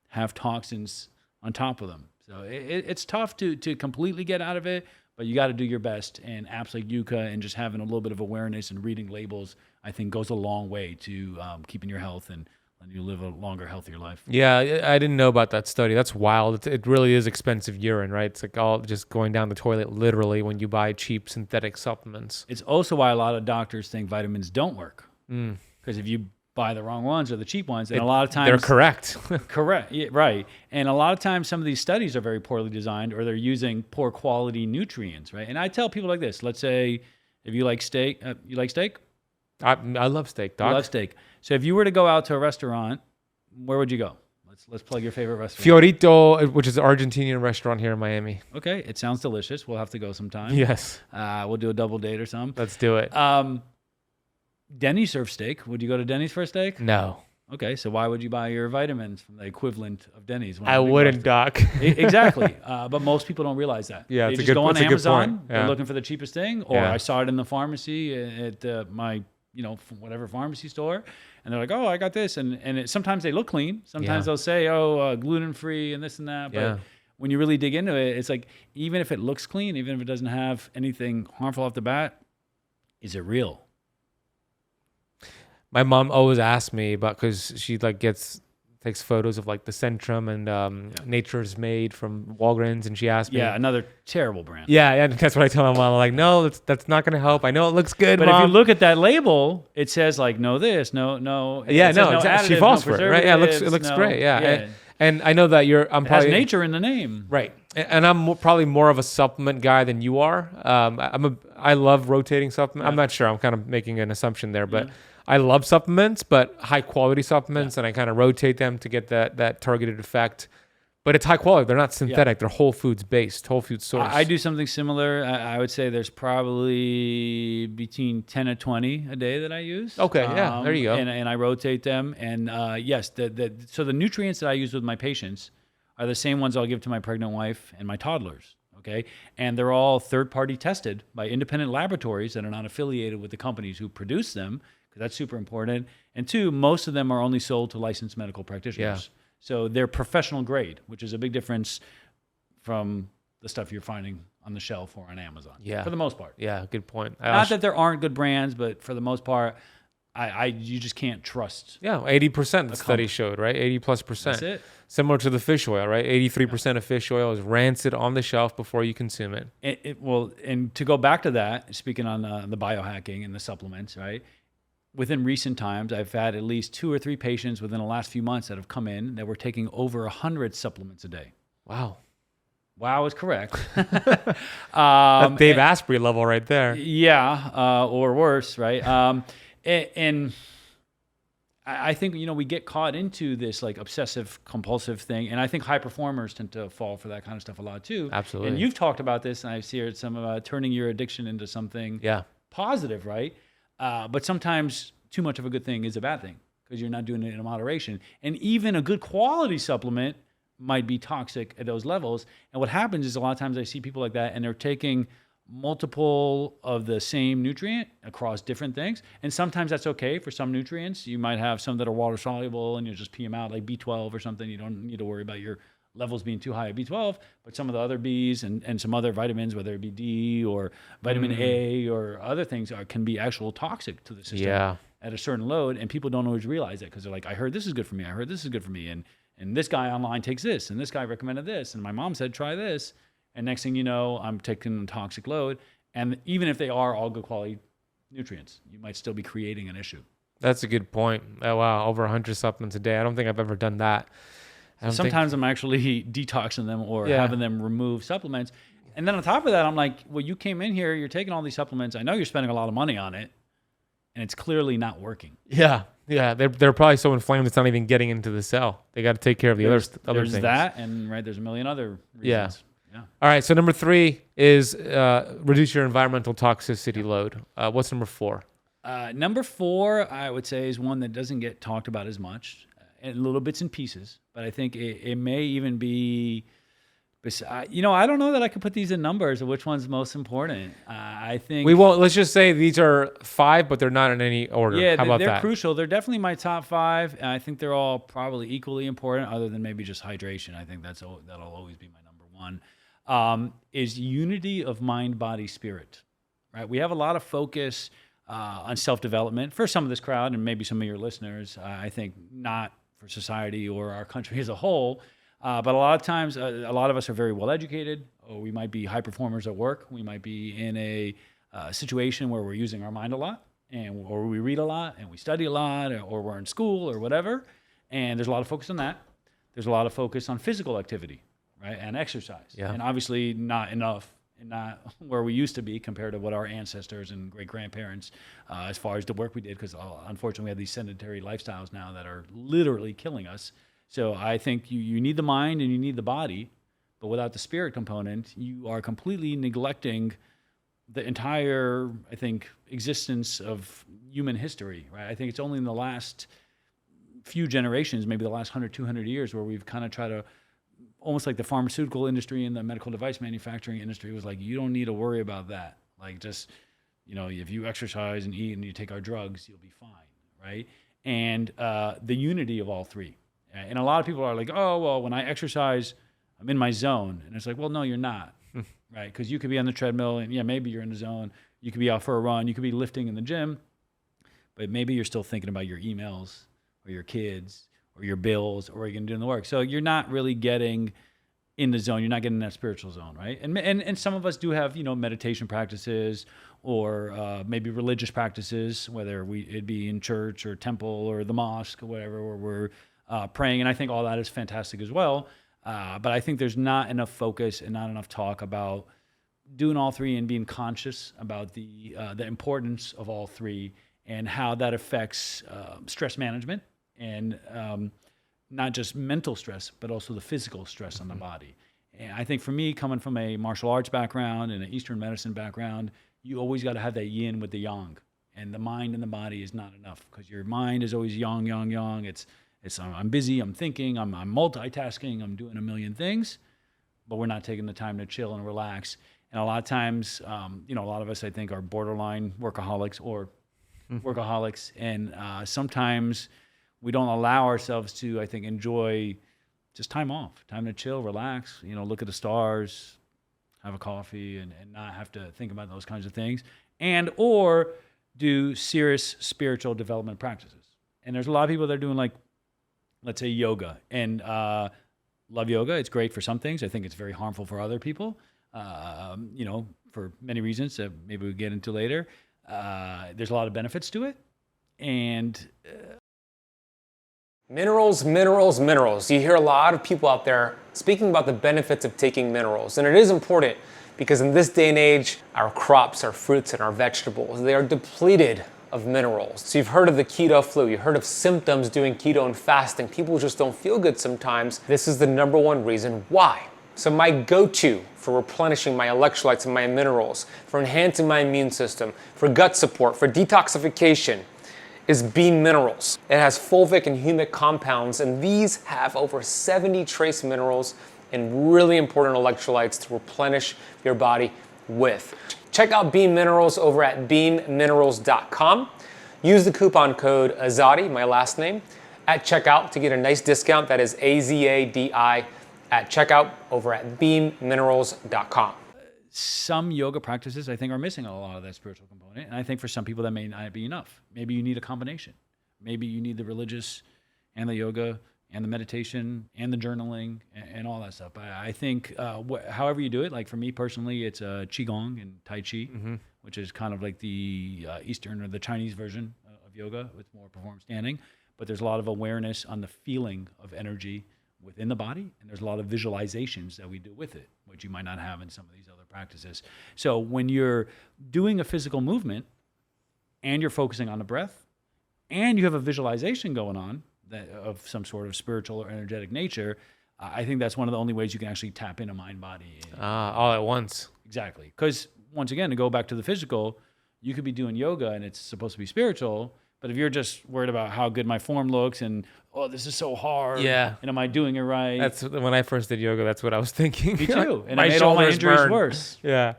[SPEAKER 2] have toxins on top of them. So it's tough to completely get out of it, but you got to do your best. And apps like Yucca and just having a little bit of awareness and reading labels, I think, goes a long way to keeping your health and letting you live a longer, healthier life.
[SPEAKER 1] Yeah, I didn't know about that study. That's wild. It really is expensive urine, right? It's like all just going down the toilet literally when you buy cheap synthetic supplements.
[SPEAKER 2] It's also why a lot of doctors think vitamins don't work. Because if you buy the wrong ones or the cheap ones, and a lot of times
[SPEAKER 1] they're correct.
[SPEAKER 2] Correct, yeah, right. And a lot of times some of these studies are very poorly designed, or they're using poor quality nutrients, right? And I tell people like this, let's say if you like steak, you like steak?
[SPEAKER 1] I love steak, Doc.
[SPEAKER 2] I love steak. So if you were to go out to a restaurant, where would you go? Let's plug your favorite restaurant.
[SPEAKER 1] Fiorito, which is an Argentinian restaurant here in Miami.
[SPEAKER 2] Okay, it sounds delicious. We'll have to go sometime.
[SPEAKER 1] Yes.
[SPEAKER 2] We'll do a double date or something.
[SPEAKER 1] Let's do it.
[SPEAKER 2] Denny's serves steak. Would you go to Denny's for a steak?
[SPEAKER 1] No.
[SPEAKER 2] Okay, so why would you buy your vitamins from the equivalent of Denny's?
[SPEAKER 1] I wouldn't, Doc.
[SPEAKER 2] Exactly. But most people don't realize that.
[SPEAKER 1] Yeah,
[SPEAKER 2] they
[SPEAKER 1] it's
[SPEAKER 2] just go on Amazon.
[SPEAKER 1] Yeah.
[SPEAKER 2] They're looking for the cheapest thing, or I saw it in the pharmacy at my whatever pharmacy store, and they're like, oh, I got this, and sometimes they look clean. Sometimes they'll say, oh, gluten free and this and that. But when you really dig into it, it's like, even if it looks clean, even if it doesn't have anything harmful off the bat, is it real?
[SPEAKER 1] My mom always asks me about, because she takes photos of like the Centrum and Nature's Made from Walgreens, and she asked me.
[SPEAKER 2] Yeah, another terrible brand.
[SPEAKER 1] Yeah, and that's what I tell my mom. I'm like, no, that's not going to help. I know it looks good,
[SPEAKER 2] but
[SPEAKER 1] Mom.
[SPEAKER 2] if you look at that label, it says like no this, no.
[SPEAKER 1] Yeah, no, exactly. She falls for it, right? Yeah, it looks great. Yeah. And I know that I'm probably
[SPEAKER 2] has nature in the name,
[SPEAKER 1] right? And I'm probably more of a supplement guy than you are. I love rotating supplements. I'm not sure. I'm kind of making an assumption there, but I love supplements, but high quality supplements, and I kind of rotate them to get that targeted effect. But it's high quality. They're not synthetic. They're whole foods based, whole food source.
[SPEAKER 2] I do something similar. I would say there's probably between 10 and 20 a day that I use.
[SPEAKER 1] Okay, yeah, there you go.
[SPEAKER 2] And I rotate them. And yes, so the nutrients that I use with my patients are the same ones I'll give to my pregnant wife and my toddlers. Okay, and they're all third-party tested by independent laboratories that are not affiliated with the companies who produce them, because that's super important. And two, most of them are only sold to licensed medical practitioners. So they're professional grade, which is a big difference from the stuff you're finding on the shelf or on Amazon.
[SPEAKER 1] Yeah.
[SPEAKER 2] For the most part.
[SPEAKER 1] Yeah, good point.
[SPEAKER 2] Not that there aren't good brands, but for the most part, you just can't trust.
[SPEAKER 1] Yeah, 80% the study showed, right? 80+%.
[SPEAKER 2] That's it.
[SPEAKER 1] Similar to the fish oil, right? 83% of fish oil is rancid on the shelf before you consume it.
[SPEAKER 2] Well, and to go back to that, speaking on the biohacking and the supplements, right? Within recent times, I've had at least 2 or 3 patients within the last few months that have come in that were taking over 100 supplements a day.
[SPEAKER 1] Wow.
[SPEAKER 2] Wow is correct.
[SPEAKER 1] That's Dave Asprey level right there.
[SPEAKER 2] Yeah, or worse, right? And I think, we get caught into this like obsessive compulsive thing. And I think high performers tend to fall for that kind of stuff a lot too.
[SPEAKER 1] Absolutely.
[SPEAKER 2] And you've talked about this, and I've seen some about turning your addiction into something positive, right? But sometimes too much of a good thing is a bad thing because you're not doing it in moderation. And even a good quality supplement might be toxic at those levels. And what happens is a lot of times I see people like that and they're taking multiple of the same nutrient across different things. And sometimes that's okay for some nutrients. You might have some that are water soluble and you just pee them out, like B12 or something. You don't need to worry about your levels being too high at B12, but some of the other Bs and some other vitamins, whether it be D or vitamin A or other things, can be actual toxic to the system at a certain load. And people don't always realize that because they're like, I heard this is good for me. I heard this is good for me. And this guy online takes this, and this guy recommended this, and my mom said, try this. And next thing you know, I'm taking a toxic load. And even if they are all good quality nutrients, you might still be creating an issue.
[SPEAKER 1] That's a good point. Oh, wow. Over 100 supplements a day. I don't think I've ever done that.
[SPEAKER 2] Sometimes I'm actually detoxing them or having them remove supplements. And then on top of that, I'm like, well, you came in here, you're taking all these supplements. I know you're spending a lot of money on it, and it's clearly not working.
[SPEAKER 1] Yeah. Yeah. They're probably so inflamed it's not even getting into the cell. They got to take care of the other things.
[SPEAKER 2] There's that, and there's a million other reasons.
[SPEAKER 1] Yeah. All right. So number 3 is reduce your environmental toxicity load. What's number 4?
[SPEAKER 2] Number 4, I would say, is one that doesn't get talked about as much, in little bits and pieces. But I think it may even be, I don't know that I could put these in numbers of which one's most important. I think
[SPEAKER 1] we won't. Let's just say these are 5, but they're not in any order.
[SPEAKER 2] Yeah,
[SPEAKER 1] how about
[SPEAKER 2] they're
[SPEAKER 1] that?
[SPEAKER 2] Crucial. They're definitely my top 5, and I think they're all probably equally important, other than maybe just hydration. I think that'll always be my number 1. Is unity of mind, body, spirit. Right? We have a lot of focus on self-development for some of this crowd, and maybe some of your listeners. I think not for society or our country as a whole. But a lot of times, a lot of us are very well educated, or we might be high performers at work. We might be in a situation where we're using our mind a lot, or we read a lot, and we study a lot, or we're in school, or whatever. And there's a lot of focus on that. There's a lot of focus on physical activity, right, and exercise.
[SPEAKER 1] Yeah.
[SPEAKER 2] And obviously not enough, and not where we used to be compared to what our ancestors and great-grandparents, as far as the work we did, because unfortunately we have these sedentary lifestyles now that are literally killing us. So I think you need the mind and you need the body, but without the spirit component, you are completely neglecting the entire, I think, existence of human history, right? I think it's only in the last few generations, maybe the last 100, 200 years, where we've kind of tried to, almost like the pharmaceutical industry and the medical device manufacturing industry was like, you don't need to worry about that. Like, just, if you exercise and eat and you take our drugs, you'll be fine, right? And the unity of all three. And a lot of people are like, oh, well, when I exercise, I'm in my zone. And it's like, well, no, you're not, right? Because you could be on the treadmill and, yeah, maybe you're in the zone. You could be out for a run. You could be lifting in the gym. But maybe you're still thinking about your emails or your kids or your bills or what you're going to do in the work. So you're not really getting in the zone. You're not getting in that spiritual zone, right? And some of us do have, meditation practices or maybe religious practices, whether it'd be in church or temple or the mosque or whatever, where we're praying, and I think all that is fantastic as well. But I think there's not enough focus and not enough talk about doing all three and being conscious about the importance of all three and how that affects stress management and not just mental stress, but also the physical stress on the body. And I think for me, coming from a martial arts background and an Eastern medicine background, you always got to have that yin with the yang, and the mind and the body is not enough because your mind is always yang, yang, yang. It's I'm busy, I'm thinking, I'm multitasking, I'm doing a million things, but we're not taking the time to chill and relax. And a lot of times, a lot of us, I think, are borderline workaholics or workaholics, and sometimes we don't allow ourselves to, I think, enjoy just time off, time to chill, relax, look at the stars, have a coffee, and not have to think about those kinds of things, or do serious spiritual development practices. And there's a lot of people that are doing, like, let's say, yoga, and love yoga. It's great for some things. I think it's very harmful for other people, for many reasons that maybe we'll get into later. There's a lot of benefits to it. And
[SPEAKER 3] minerals, minerals, minerals. You hear a lot of people out there speaking about the benefits of taking minerals. And it is important because in this day and age, our crops, our fruits, and our vegetables, they are depleted of minerals. So you've heard of the keto flu, you've heard of symptoms doing keto and fasting. People just don't feel good sometimes. This is the number one reason why. So my go-to for replenishing my electrolytes and my minerals, for enhancing my immune system, for gut support, for detoxification, is Bean Minerals. It has fulvic and humic compounds, and these have over 70 trace minerals and really important electrolytes to replenish your body with. Check out Bean Minerals over at beanminerals.com. Use the coupon code Azadi, my last name, at checkout to get a nice discount. That is AZADI at checkout over at beanminerals.com.
[SPEAKER 2] Some yoga practices, I think, are missing a lot of that spiritual component. And I think for some people that may not be enough. Maybe you need a combination. Maybe you need the religious and the yoga and the meditation and the journaling and all that stuff. I think however you do it, like for me personally, it's Qigong and Tai Chi, which is kind of like the Eastern or the Chinese version of yoga with more performance standing. But there's a lot of awareness on the feeling of energy within the body, and there's a lot of visualizations that we do with it, which you might not have in some of these other practices. So when you're doing a physical movement and you're focusing on the breath and you have a visualization going on that of some sort of spiritual or energetic nature, I think that's one of the only ways you can actually tap into mind, body.
[SPEAKER 1] All at once.
[SPEAKER 2] Exactly. Because once again, to go back to the physical, you could be doing yoga and it's supposed to be spiritual, but if you're just worried about how good my form looks and, oh, this is so hard, and am I doing it right?
[SPEAKER 1] That's when I first did yoga. That's what I was thinking.
[SPEAKER 2] Me too. And
[SPEAKER 1] my
[SPEAKER 2] it made all my injuries
[SPEAKER 1] burned.
[SPEAKER 2] worse.
[SPEAKER 1] Yeah.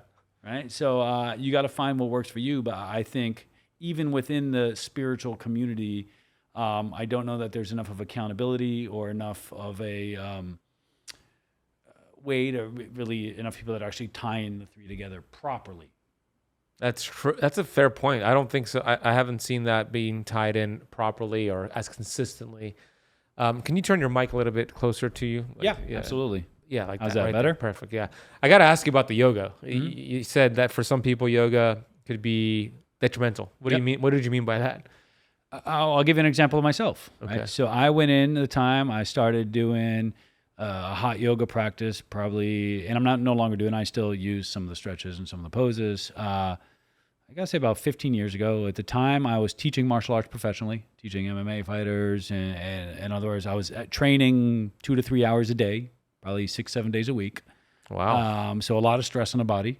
[SPEAKER 2] Right. So you got to find what works for you. But I think even within the spiritual community, I don't know that there's enough of accountability or enough of a way to really enough people that are actually tying the three together properly.
[SPEAKER 1] That's true. That's a fair point. I don't think so. I haven't seen that being tied in properly or as consistently. Can you turn your mic a little bit closer to you?
[SPEAKER 2] Yeah, absolutely.
[SPEAKER 1] Yeah, like
[SPEAKER 2] How's
[SPEAKER 1] that.
[SPEAKER 2] that
[SPEAKER 1] Right
[SPEAKER 2] better?
[SPEAKER 1] there. Perfect. Yeah. I got to ask you about the yoga. You said that for some people, yoga could be detrimental. What do you mean? What did you mean by that?
[SPEAKER 2] I'll give you an example of myself.
[SPEAKER 1] Okay.
[SPEAKER 2] Right? So I went in at the time I started doing a hot yoga practice, probably, and I'm no longer doing it. I still use some of the stretches and some of the poses. I gotta say about 15 years ago. At the time, I was teaching martial arts professionally, teaching MMA fighters, and in other words, I was training 2 to 3 hours a day, probably 6-7 days a week.
[SPEAKER 1] Wow.
[SPEAKER 2] So a lot of stress on the body,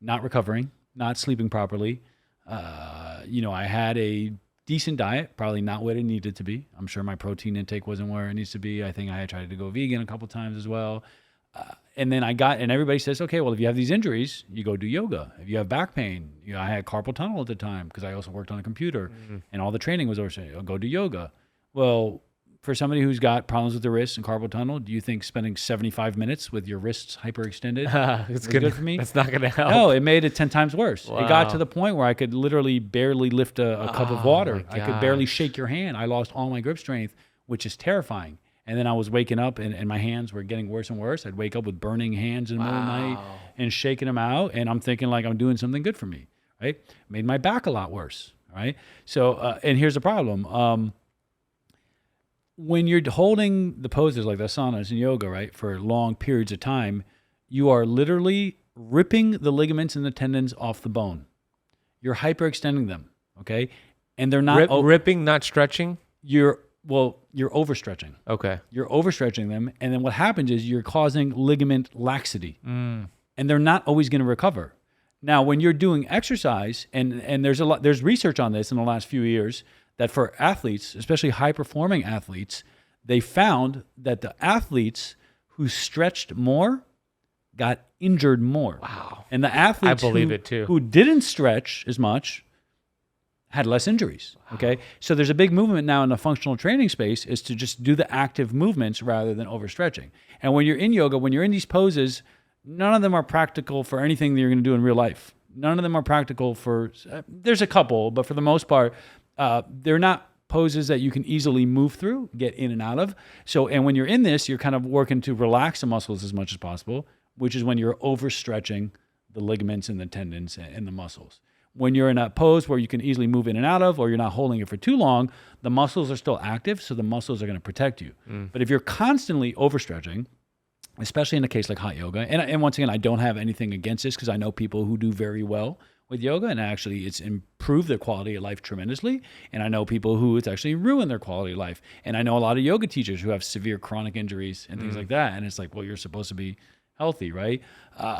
[SPEAKER 2] not recovering, not sleeping properly. I had a decent diet, probably not what it needed to be. I'm sure my protein intake wasn't where it needs to be. I think I had tried to go vegan a couple times as well. And then and everybody says, okay, well, if you have these injuries, you go do yoga. If you have back pain, I had carpal tunnel at the time because I also worked on a computer and all the training was over, go do yoga. Well, for somebody who's got problems with the wrists and carpal tunnel, do you think spending 75 minutes with your wrists hyperextended
[SPEAKER 1] It's
[SPEAKER 2] good for me?
[SPEAKER 1] That's not going to help.
[SPEAKER 2] No, it made it 10 times worse.
[SPEAKER 1] Wow.
[SPEAKER 2] It got to the point where I could literally barely lift a cup of water.
[SPEAKER 1] My
[SPEAKER 2] I could barely
[SPEAKER 1] gosh.
[SPEAKER 2] shake your hand. I lost all my grip strength, which is terrifying. And then I was waking up and my hands were getting worse and worse. I'd wake up with burning hands in the middle of the night and shaking them out. And I'm thinking like I'm doing something good for me, right? Made my back a lot worse, right? So, and here's the problem. When you're holding the poses like the saunas and yoga, right, for long periods of time, you are literally ripping the ligaments and the tendons off the bone. You're hyperextending them, okay? And they're not...
[SPEAKER 1] ripping, not stretching?
[SPEAKER 2] You're overstretching.
[SPEAKER 1] Okay.
[SPEAKER 2] You're overstretching them, and then what happens is you're causing ligament laxity, and they're not always going to recover. Now, when you're doing exercise, and there's research on this in the last few years that for athletes, especially high-performing athletes, they found that the athletes who stretched more got injured more.
[SPEAKER 1] Wow.
[SPEAKER 2] And the athletes
[SPEAKER 1] I believe it too.
[SPEAKER 2] who didn't stretch as much had less injuries. Okay. So there's a big movement now in the functional training space is to just do the active movements rather than overstretching. And when you're in yoga, when you're in these poses, none of them are practical for anything that you're going to do in real life. None of them are practical for, there's a couple, but for the most part, they're not poses that you can easily move through, get in and out of. So, and when you're in this, you're kind of working to relax the muscles as much as possible, which is when you're overstretching the ligaments and the tendons and the muscles. When you're in a pose where you can easily move in and out of, or you're not holding it for too long, the muscles are still active, so the muscles are going to protect you. But if you're constantly overstretching, especially in a case like hot yoga, and once again, I don't have anything against this because I know people who do very well with yoga, and actually it's improved their quality of life tremendously. And I know people who it's actually ruined their quality of life. And I know a lot of yoga teachers who have severe chronic injuries and things like that. And it's like, well, you're supposed to be healthy, right?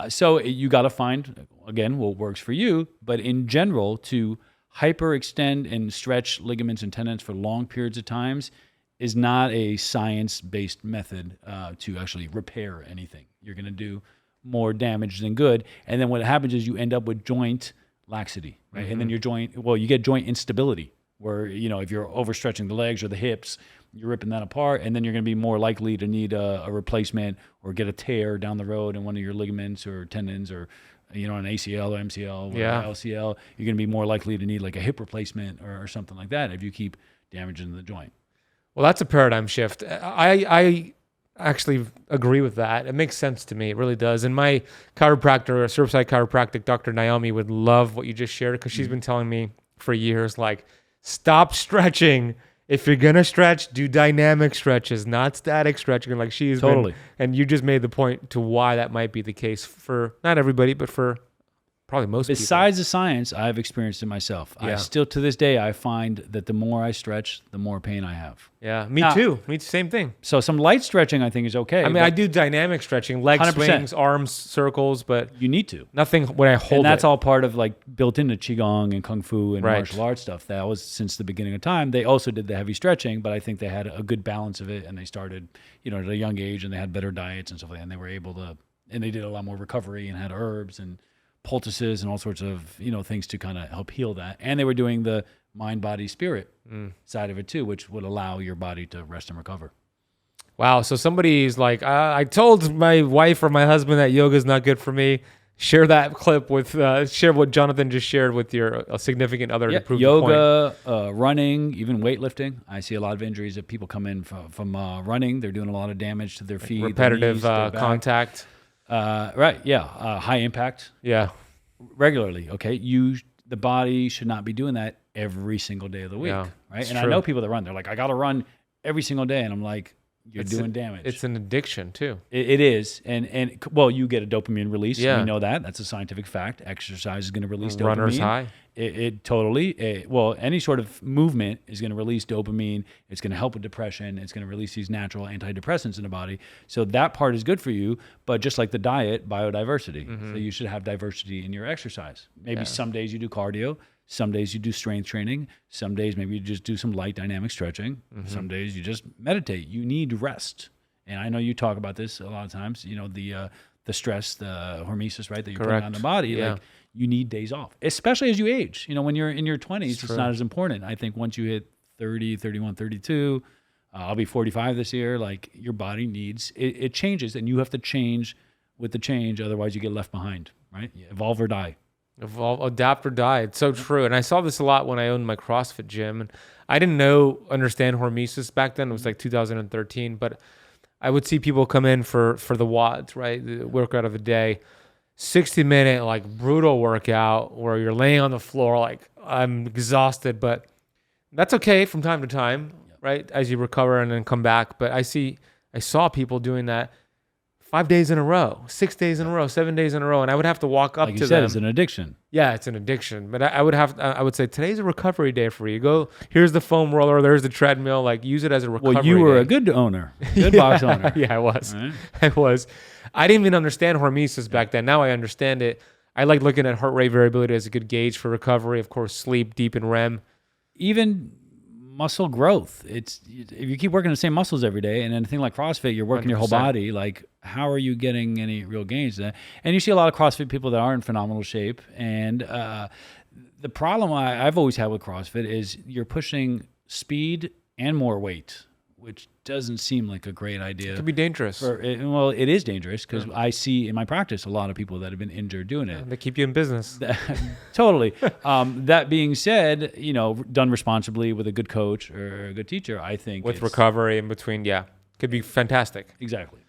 [SPEAKER 2] So you got to find, again, what works for you. But in general, to hyperextend and stretch ligaments and tendons for long periods of times is not a science-based method to actually repair anything. You're going to do more damage than good. And then what happens is you end up with joint laxity, right? And then you get joint instability where, if you're overstretching the legs or the hips, you're ripping that apart, and then you're going to be more likely to need a replacement or get a tear down the road in one of your ligaments or tendons or, an ACL or MCL or LCL. You're going to be more likely to need like a hip replacement or something like that if you keep damaging the joint.
[SPEAKER 1] Well, that's a paradigm shift. I actually agree with that. It makes sense to me. It really does. And my chiropractor, certified chiropractic, Dr. Naomi, would love what you just shared because she's been telling me for years, like, stop stretching. If you're going to stretch, do dynamic stretches, not static stretching. Like she's
[SPEAKER 2] totally.
[SPEAKER 1] And you just made the point to why that might be the case for not everybody, but for probably most people.
[SPEAKER 2] Besides the science, I've experienced it myself.
[SPEAKER 1] Yeah.
[SPEAKER 2] I still, to this day, I find that the more I stretch, the more pain I have.
[SPEAKER 1] Yeah, me too. Same thing.
[SPEAKER 2] So some light stretching, I think, is okay.
[SPEAKER 1] I mean, I do dynamic stretching, leg
[SPEAKER 2] 100%.
[SPEAKER 1] swings, arms, circles, but
[SPEAKER 2] you need to.
[SPEAKER 1] nothing when I hold
[SPEAKER 2] And that's
[SPEAKER 1] it.
[SPEAKER 2] all part of like built into Qigong and Kung Fu and
[SPEAKER 1] Right.
[SPEAKER 2] martial arts stuff. That was since the beginning of time. They also did the heavy stretching, but I think they had a good balance of it. And they started, at a young age, and they had better diets and stuff like that. And they were able to, and they did a lot more recovery and had herbs and poultices and all sorts of, things to kind of help heal that. And they were doing the mind, body, spirit side of it too, which would allow your body to rest and recover.
[SPEAKER 1] Wow. So somebody's like, I told my wife or my husband that yoga is not good for me. Share that clip with, share what Jonathan just shared with your significant other to prove the point.
[SPEAKER 2] Yoga, running, even weightlifting. I see a lot of injuries that people come in from running. They're doing a lot of damage to their feet,
[SPEAKER 1] Repetitive
[SPEAKER 2] their knees, their back.
[SPEAKER 1] contact.
[SPEAKER 2] Right. Yeah. High impact.
[SPEAKER 1] Yeah.
[SPEAKER 2] Regularly. Okay. The body should not be doing that every single day of the week.
[SPEAKER 1] Yeah,
[SPEAKER 2] right.
[SPEAKER 1] it's
[SPEAKER 2] And
[SPEAKER 1] true.
[SPEAKER 2] I know people that run. They're like, I got to run every single day. And I'm like, you're doing damage.
[SPEAKER 1] It's an addiction too.
[SPEAKER 2] It is. And well, you get a dopamine release.
[SPEAKER 1] Yeah.
[SPEAKER 2] We know that. That's a scientific fact. Exercise is going to release dopamine.
[SPEAKER 1] Runner's high.
[SPEAKER 2] It totally, well, any sort of movement is going to release dopamine. It's going to help with depression. It's going to release these natural antidepressants in the body. So that part is good for you. But just like the diet, biodiversity. So you should have diversity in your exercise. Maybe some days you do cardio. Some days you do strength training. Some days maybe you just do some light dynamic stretching. Some days you just meditate. You need rest. And I know you talk about this a lot of times, the stress, the hormesis, right, that you're putting on the body.
[SPEAKER 1] Yeah.
[SPEAKER 2] Like you need days off, especially as you age. When you're in your 20s, it's not as important. I think once you hit 30, 31, 32, I'll be 45 this year, like your body needs, it changes and you have to change with the change. Otherwise you get left behind, right? Evolve or die.
[SPEAKER 1] Evolve, adapt or die. It's so true. And I saw this a lot when I owned my CrossFit gym. And I didn't understand hormesis back then. It was like 2013. But I would see people come in for the watts, right? The workout of the day. 60-minute, like brutal workout where you're laying on the floor, like I'm exhausted. But that's okay from time to time, right? As you recover and then come back. But I saw people doing that 5 days in a row, 6 days in a row, 7 days in a row. And I would have to walk up
[SPEAKER 2] Like
[SPEAKER 1] to
[SPEAKER 2] you said,
[SPEAKER 1] them.
[SPEAKER 2] it's an addiction.
[SPEAKER 1] Yeah, it's an addiction. But I would say, today's a recovery day for you. Go, here's the foam roller, there's the treadmill. Like, use it as a recovery
[SPEAKER 2] Well, you were
[SPEAKER 1] day.
[SPEAKER 2] a good owner, good box owner.
[SPEAKER 1] Yeah, I was.
[SPEAKER 2] Right.
[SPEAKER 1] I was. I didn't even understand hormesis back then. Now I understand it. I like looking at heart rate variability as a good gauge for recovery. Of course, sleep, deep in REM.
[SPEAKER 2] Even muscle growth. If you keep working the same muscles every day, and then a thing like CrossFit, you're working your whole
[SPEAKER 1] 100%.
[SPEAKER 2] body. Like, how are you getting any real gains? And you see a lot of CrossFit people that are in phenomenal shape, and The problem I've always had with CrossFit is you're pushing speed and more weight, which doesn't seem like a great idea.
[SPEAKER 1] It could be dangerous.
[SPEAKER 2] Well, it is dangerous because I see in my practice a lot of people that have been injured doing it.
[SPEAKER 1] They keep you in business.
[SPEAKER 2] Totally. That being said, done responsibly with a good coach or a good teacher, I think
[SPEAKER 1] With recovery in between, could be fantastic.
[SPEAKER 2] Exactly.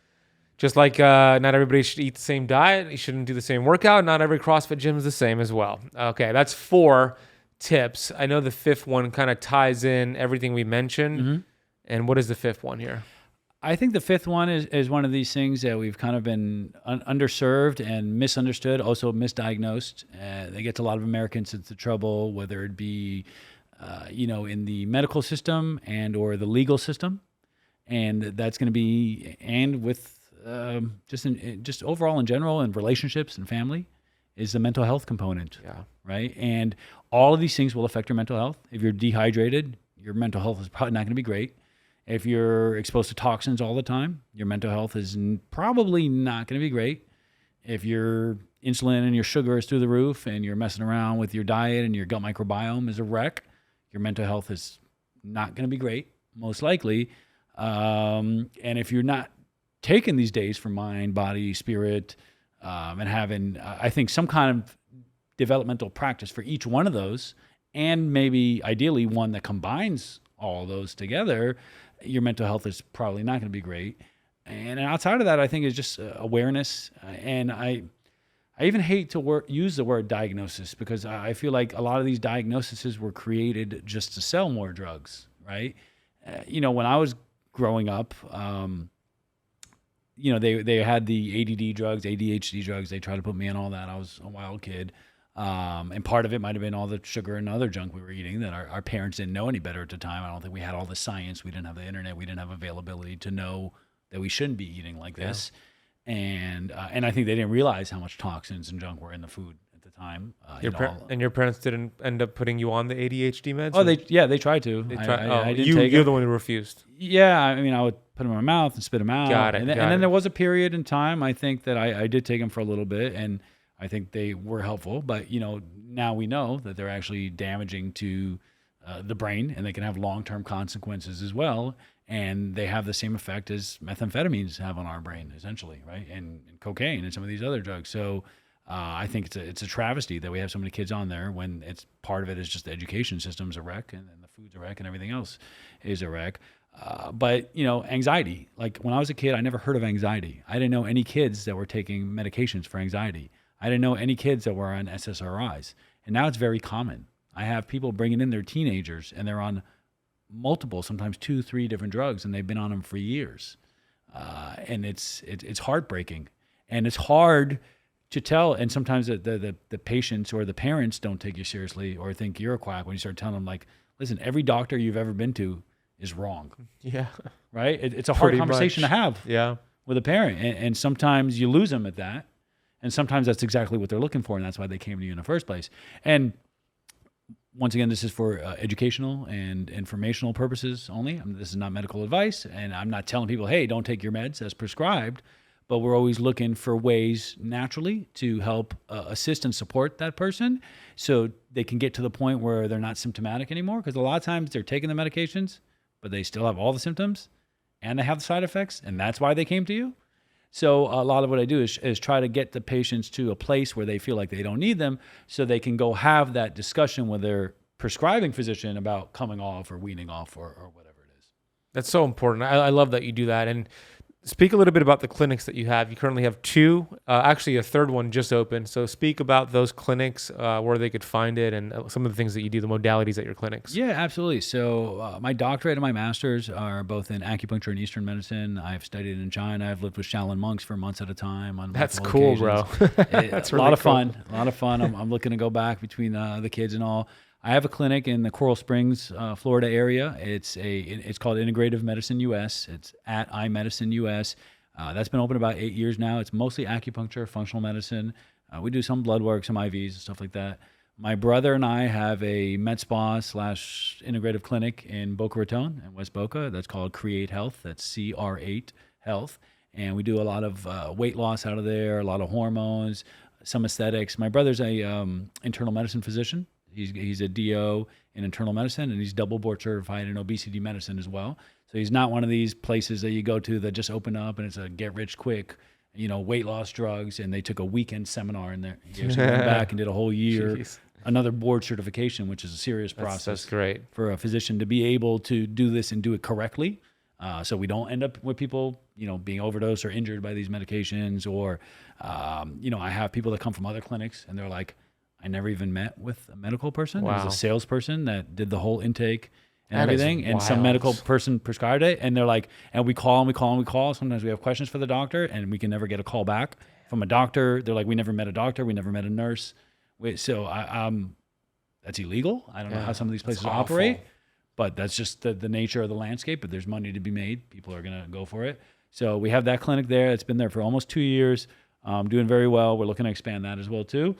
[SPEAKER 1] Just like not everybody should eat the same diet. You shouldn't do the same workout. Not every CrossFit gym is the same as well. Okay, that's 4 tips. I know the 5th one kind of ties in everything we mentioned. Mm-hmm. And what is the 5th one here?
[SPEAKER 2] I think the 5th one is one of these things that we've kind of been underserved and misunderstood, also misdiagnosed. They get a lot of Americans into trouble, whether it be, in the medical system and or the legal system. And that's going to be, and with just overall in general and relationships and family, is the mental health component.
[SPEAKER 1] Yeah.
[SPEAKER 2] Right. And all of these things will affect your mental health. If you're dehydrated, your mental health is probably not going to be great. If you're exposed to toxins all the time, your mental health is probably not going to be great. If your insulin and your sugar is through the roof and you're messing around with your diet and your gut microbiome is a wreck, your mental health is not going to be great, most likely. And if you're not taking these days for mind, body, spirit, and having, I think, some kind of developmental practice for each one of those, and maybe ideally one that combines all those together, your mental health is probably not going to be great. And outside of that, I think it's just awareness. And I even hate to use the word diagnosis because I feel like a lot of these diagnoses were created just to sell more drugs, right? When I was growing up, they had the ADD drugs, ADHD drugs. They tried to put me on all that. I was a wild kid. And part of it might have been all the sugar and other junk we were eating that our parents didn't know any better at the time. I don't think we had all the science. We didn't have the internet. We didn't have availability to know that we shouldn't be eating like this. And I think they didn't realize how much toxins and junk were in the food at the time.
[SPEAKER 1] And your parents didn't end up putting you on the ADHD meds?
[SPEAKER 2] Oh, they tried to. I didn't take
[SPEAKER 1] you're
[SPEAKER 2] it.
[SPEAKER 1] The one who refused.
[SPEAKER 2] Yeah, I mean, I would put them in my mouth and spit them out.
[SPEAKER 1] Got it.
[SPEAKER 2] And then there was a period in time, I think, that I did take them for a little bit, and I think they were helpful. But, now we know that they're actually damaging to the brain, and they can have long-term consequences as well. And they have the same effect as methamphetamines have on our brain, essentially, right? And cocaine and some of these other drugs. So I think it's a travesty that we have so many kids on there when it's part of it is just the education system's a wreck, and the food's a wreck, and everything else is a wreck. But anxiety. Like when I was a kid, I never heard of anxiety. I didn't know any kids that were taking medications for anxiety. I didn't know any kids that were on SSRIs. And now it's very common. I have people bringing in their teenagers, and they're on multiple, sometimes 2, 3 different drugs, and they've been on them for years. And it's heartbreaking, and it's hard to tell. And sometimes the patients or the parents don't take you seriously or think you're a quack when you start telling them, like, listen, every doctor you've ever been to is wrong.
[SPEAKER 1] Yeah.
[SPEAKER 2] Right? It's a hard conversation to have with a parent. And sometimes you lose them at that. And sometimes that's exactly what they're looking for, and that's why they came to you in the first place. And once again, this is for educational and informational purposes only. This is not medical advice, and I'm not telling people, hey, don't take your meds as prescribed, but we're always looking for ways naturally to help assist and support that person so they can get to the point where they're not symptomatic anymore, because a lot of times they're taking the medications, but they still have all the symptoms, and they have the side effects, and that's why they came to you. So a lot of what I do is try to get the patients to a place where they feel like they don't need them so they can go have that discussion with their prescribing physician about coming off or weaning off or whatever it is.
[SPEAKER 1] That's so important. I love that you do that. And speak a little bit about the clinics that you have. You currently have 2, actually a 3rd one just opened. So speak about those clinics, where they could find it, and some of the things that you do, the modalities at your clinics.
[SPEAKER 2] Yeah, absolutely. So my doctorate and my master's are both in acupuncture and Eastern medicine. I've studied in China. I've lived with Shaolin monks for months at a time. On
[SPEAKER 1] That's cool,
[SPEAKER 2] occasions.
[SPEAKER 1] Bro. That's really
[SPEAKER 2] a lot of fun. A lot of fun. I'm looking to go back between the kids and all. I have a clinic in the Coral Springs, Florida area. It's called Integrative Medicine US. It's at iMedicine US. That's been open about 8 years now. It's mostly acupuncture, functional medicine. We do some blood work, some IVs, and stuff like that. My brother and I have a med spa / integrative clinic in Boca Raton in West Boca. That's called Create Health. That's CR8 Health. And we do a lot of weight loss out of there, a lot of hormones, some aesthetics. My brother's a internal medicine physician, He's a DO in internal medicine, and he's double board certified in obesity medicine as well. So he's not one of these places that you go to that just open up and it's a get rich quick, weight loss drugs. And they took a weekend seminar in there. He actually went back and did a whole year, another board certification, which is a serious process.
[SPEAKER 1] That's great
[SPEAKER 2] For a physician to be able to do this and do it correctly. So we don't end up with people, being overdosed or injured by these medications. Or, I have people that come from other clinics and they're like, I never even met with a medical person. Wow. It was a salesperson that did the whole intake and everything. And some medical person prescribed it. And they're like, and we call and we call and we call. Sometimes we have questions for the doctor and we can never get a call back from a doctor. They're like, we never met a doctor. We never met a nurse. So that's illegal. I don't know how some of these places operate. But that's just the nature of the landscape. But there's money to be made. People are going to go for it. So we have that clinic there. It's been there for almost 2 years, doing very well. We're looking to expand that as well, too.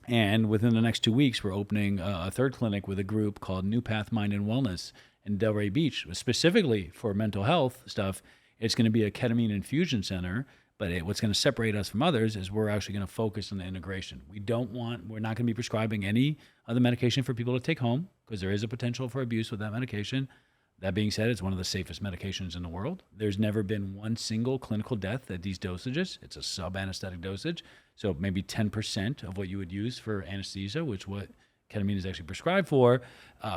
[SPEAKER 2] And within the next 2 weeks, we're opening a third clinic with a group called New Path Mind and Wellness in Delray Beach, specifically for mental health stuff. It's going to be a ketamine infusion center. But what's going to separate us from others is we're actually going to focus on the integration. We're not going to be prescribing any other medication for people to take home because there is a potential for abuse with that medication. That being said, it's one of the safest medications in the world. There's never been one single clinical death at these dosages. It's a sub-anesthetic dosage. So maybe 10% of what you would use for anesthesia, which what ketamine is actually prescribed for.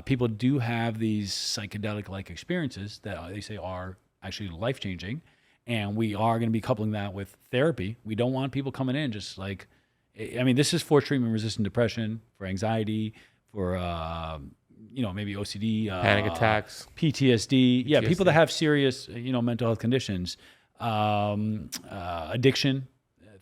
[SPEAKER 2] People do have these psychedelic-like experiences that they say are actually life-changing. And we are going to be coupling that with therapy. We don't want people coming in just like, this is for treatment-resistant depression, for anxiety, for, maybe OCD.
[SPEAKER 1] Panic attacks.
[SPEAKER 2] PTSD. Yeah, people that have serious, mental health conditions, addiction,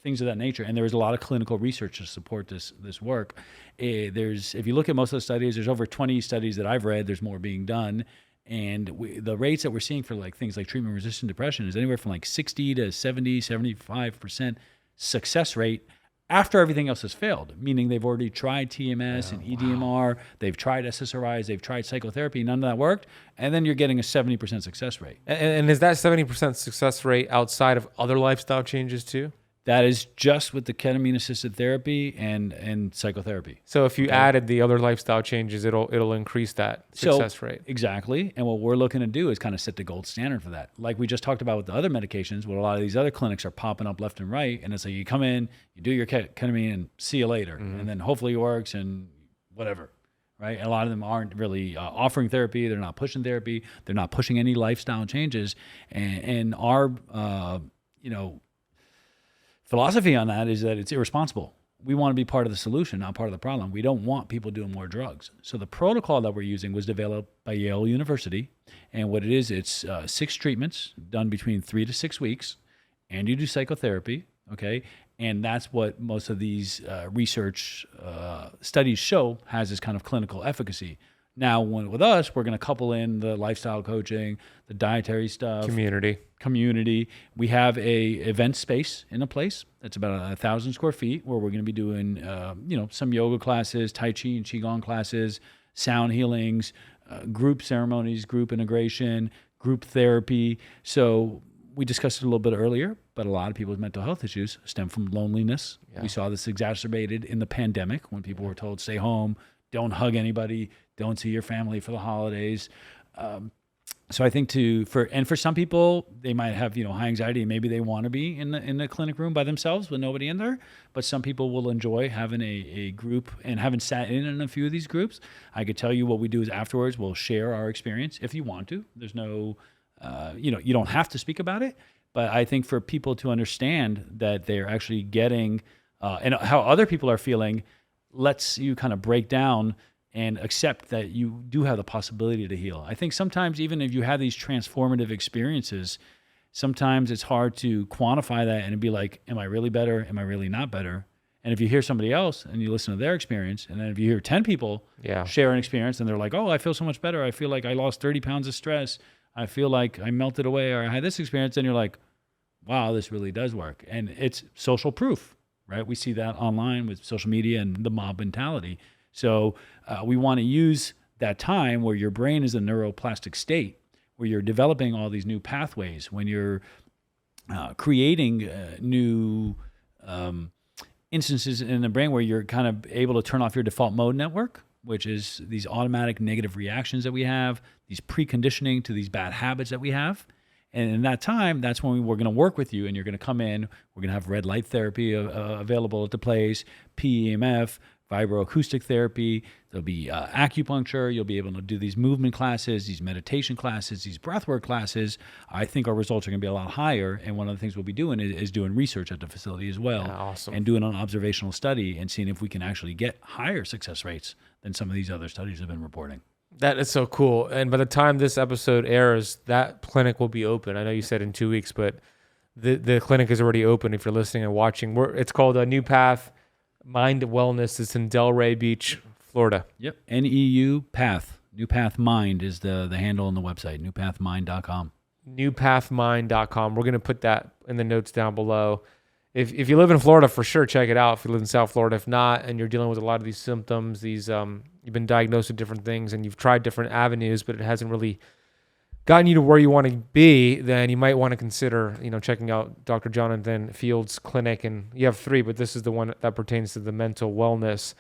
[SPEAKER 2] things of that nature. And there is a lot of clinical research to support this work. If you look at most of the studies, there's over 20 studies that I've read. There's more being done. And the rates that we're seeing for things like treatment-resistant depression is anywhere from 60 to 70, 75% success rate after everything else has failed, meaning they've already tried TMS and EDMR, they've tried SSRIs, they've tried psychotherapy, none of that worked, and then you're getting a 70% success rate.
[SPEAKER 1] And is that 70% success rate outside of other lifestyle changes too?
[SPEAKER 2] That is just with the ketamine-assisted therapy and psychotherapy.
[SPEAKER 1] So if you added the other lifestyle changes, it'll increase that success rate.
[SPEAKER 2] Exactly. And what we're looking to do is kind of set the gold standard for that. Like we just talked about with the other medications, what a lot of these other clinics are popping up left and right. And it's like you come in, you do your ketamine, and see you later. Mm-hmm. And then hopefully it works and whatever. Right? And a lot of them aren't really offering therapy. They're not pushing therapy. They're not pushing any lifestyle changes. And our, philosophy on that is that it's irresponsible. We want to be part of the solution, not part of the problem. We don't want people doing more drugs. So the protocol that we're using was developed by Yale University. And what it is, it's 6 treatments done between 3 to 6 weeks. And you do psychotherapy, okay? And that's what most of these research studies show has this kind of clinical efficacy. Now, with us, we're going to couple in the lifestyle coaching, the dietary stuff. Community. We have a event space in a place that's about 1,000 square feet where we're going to be doing, some yoga classes, Tai Chi and Qigong classes, sound healings, group ceremonies, group integration, group therapy. So we discussed it a little bit earlier, but a lot of people's mental health issues stem from loneliness. Yeah. We saw this exacerbated in the pandemic when people were told, stay home, don't hug anybody, don't see your family for the holidays. So I think for some people, they might have high anxiety and maybe they want to be in the clinic room by themselves with nobody in there. But some people will enjoy having a group and having sat in a few of these groups. I could tell you what we do is afterwards we'll share our experience if you want to. There's no, you don't have to speak about it. But I think for people to understand that they're actually getting and how other people are feeling lets you kind of break down and accept that you do have the possibility to heal. I think sometimes even if you have these transformative experiences, sometimes it's hard to quantify that and be like, am I really better? Am I really not better? And if you hear somebody else and you listen to their experience, and then if you hear 10 people share an experience and they're like, oh, I feel so much better. I feel like I lost 30 pounds of stress. I feel like I melted away or I had this experience. And you're like, wow, this really does work. And it's social proof, right? We see that online with social media and the mob mentality. So we want to use that time where your brain is a neuroplastic state, where you're developing all these new pathways, when you're creating new instances in the brain where you're kind of able to turn off your default mode network which is these automatic negative reactions that we have, these preconditioning to these bad habits that we have. And in that time, that's when we're going to work with you, and you're going to come in. We're going to have red light therapy available at the place, PEMF, vibroacoustic therapy. There'll be acupuncture. You'll be able to do these movement classes, these meditation classes, these breathwork classes. I think our results are going to be a lot higher. And one of the things we'll be doing is doing research at the facility as well.
[SPEAKER 1] Yeah, awesome.
[SPEAKER 2] And doing an observational study and seeing if we can actually get higher success rates than some of these other studies have been reporting.
[SPEAKER 1] That is so cool. And by the time this episode airs, that clinic will be open. I know you said in 2 weeks, but the clinic is already open if you're listening and watching. It's called New Path Mind Wellness. It's in Delray Beach, Florida.
[SPEAKER 2] Yep. NEU Path. New Path Mind is the handle on the website, newpathmind.com.
[SPEAKER 1] Newpathmind.com. We're going to put that in the notes down below. If you live in Florida, for sure, check it out. If you live in South Florida, if not, and you're dealing with a lot of these symptoms, you've been diagnosed with different things and you've tried different avenues, but it hasn't really gotten you to where you want to be, then you might want to consider, checking out Dr. Jonathan Fields' clinic. And you have 3, but this is the one that pertains to the mental wellness.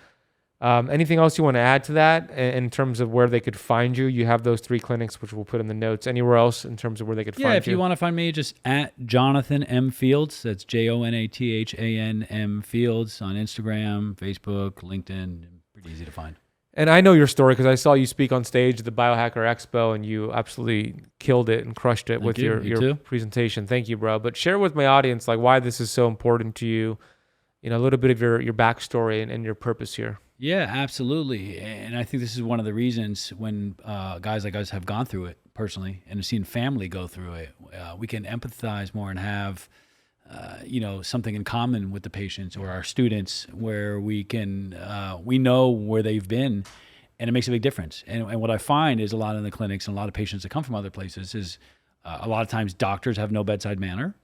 [SPEAKER 1] Anything else you want to add to that in terms of where they could find you? You have those 3 clinics, which we'll put in the notes. Anywhere else in terms of where they could find you?
[SPEAKER 2] Yeah, if you want to find me, just at Jonathan M. Fields. That's JONATHAN Fields on Instagram, Facebook, LinkedIn. Pretty easy to find.
[SPEAKER 1] And I know your story because I saw you speak on stage at the Biohacker Expo, and you absolutely killed it and crushed it with your presentation. Thank you, bro. But share with my audience why this is so important to you. A little bit of your backstory and your purpose here.
[SPEAKER 2] Yeah, absolutely. And I think this is one of the reasons when guys like us have gone through it personally and have seen family go through it, we can empathize more and have, something in common with the patients or our students where we can, we know where they've been, and it makes a big difference. And what I find is a lot in the clinics and a lot of patients that come from other places is a lot of times doctors have no bedside manner.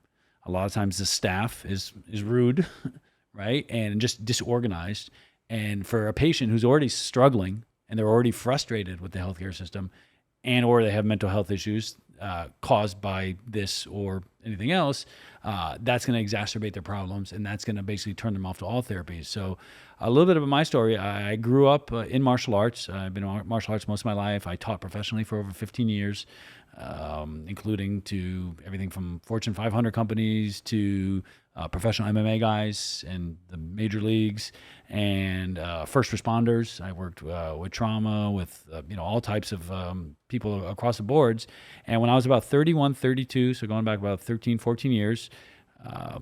[SPEAKER 2] A lot of times the staff is rude, right? And just disorganized. And for a patient who's already struggling and they're already frustrated with the healthcare system or they have mental health issues caused by this or anything else, that's going to exacerbate their problems, and that's going to basically turn them off to all therapies. So a little bit about my story. I grew up in martial arts. I've been in martial arts most of my life. I taught professionally for over 15 years, including to everything from Fortune 500 companies to professional MMA guys and the major leagues and first responders. I worked with trauma, with all types of people across the boards. And when I was about 31, 32, so going back about 13, 14 years, I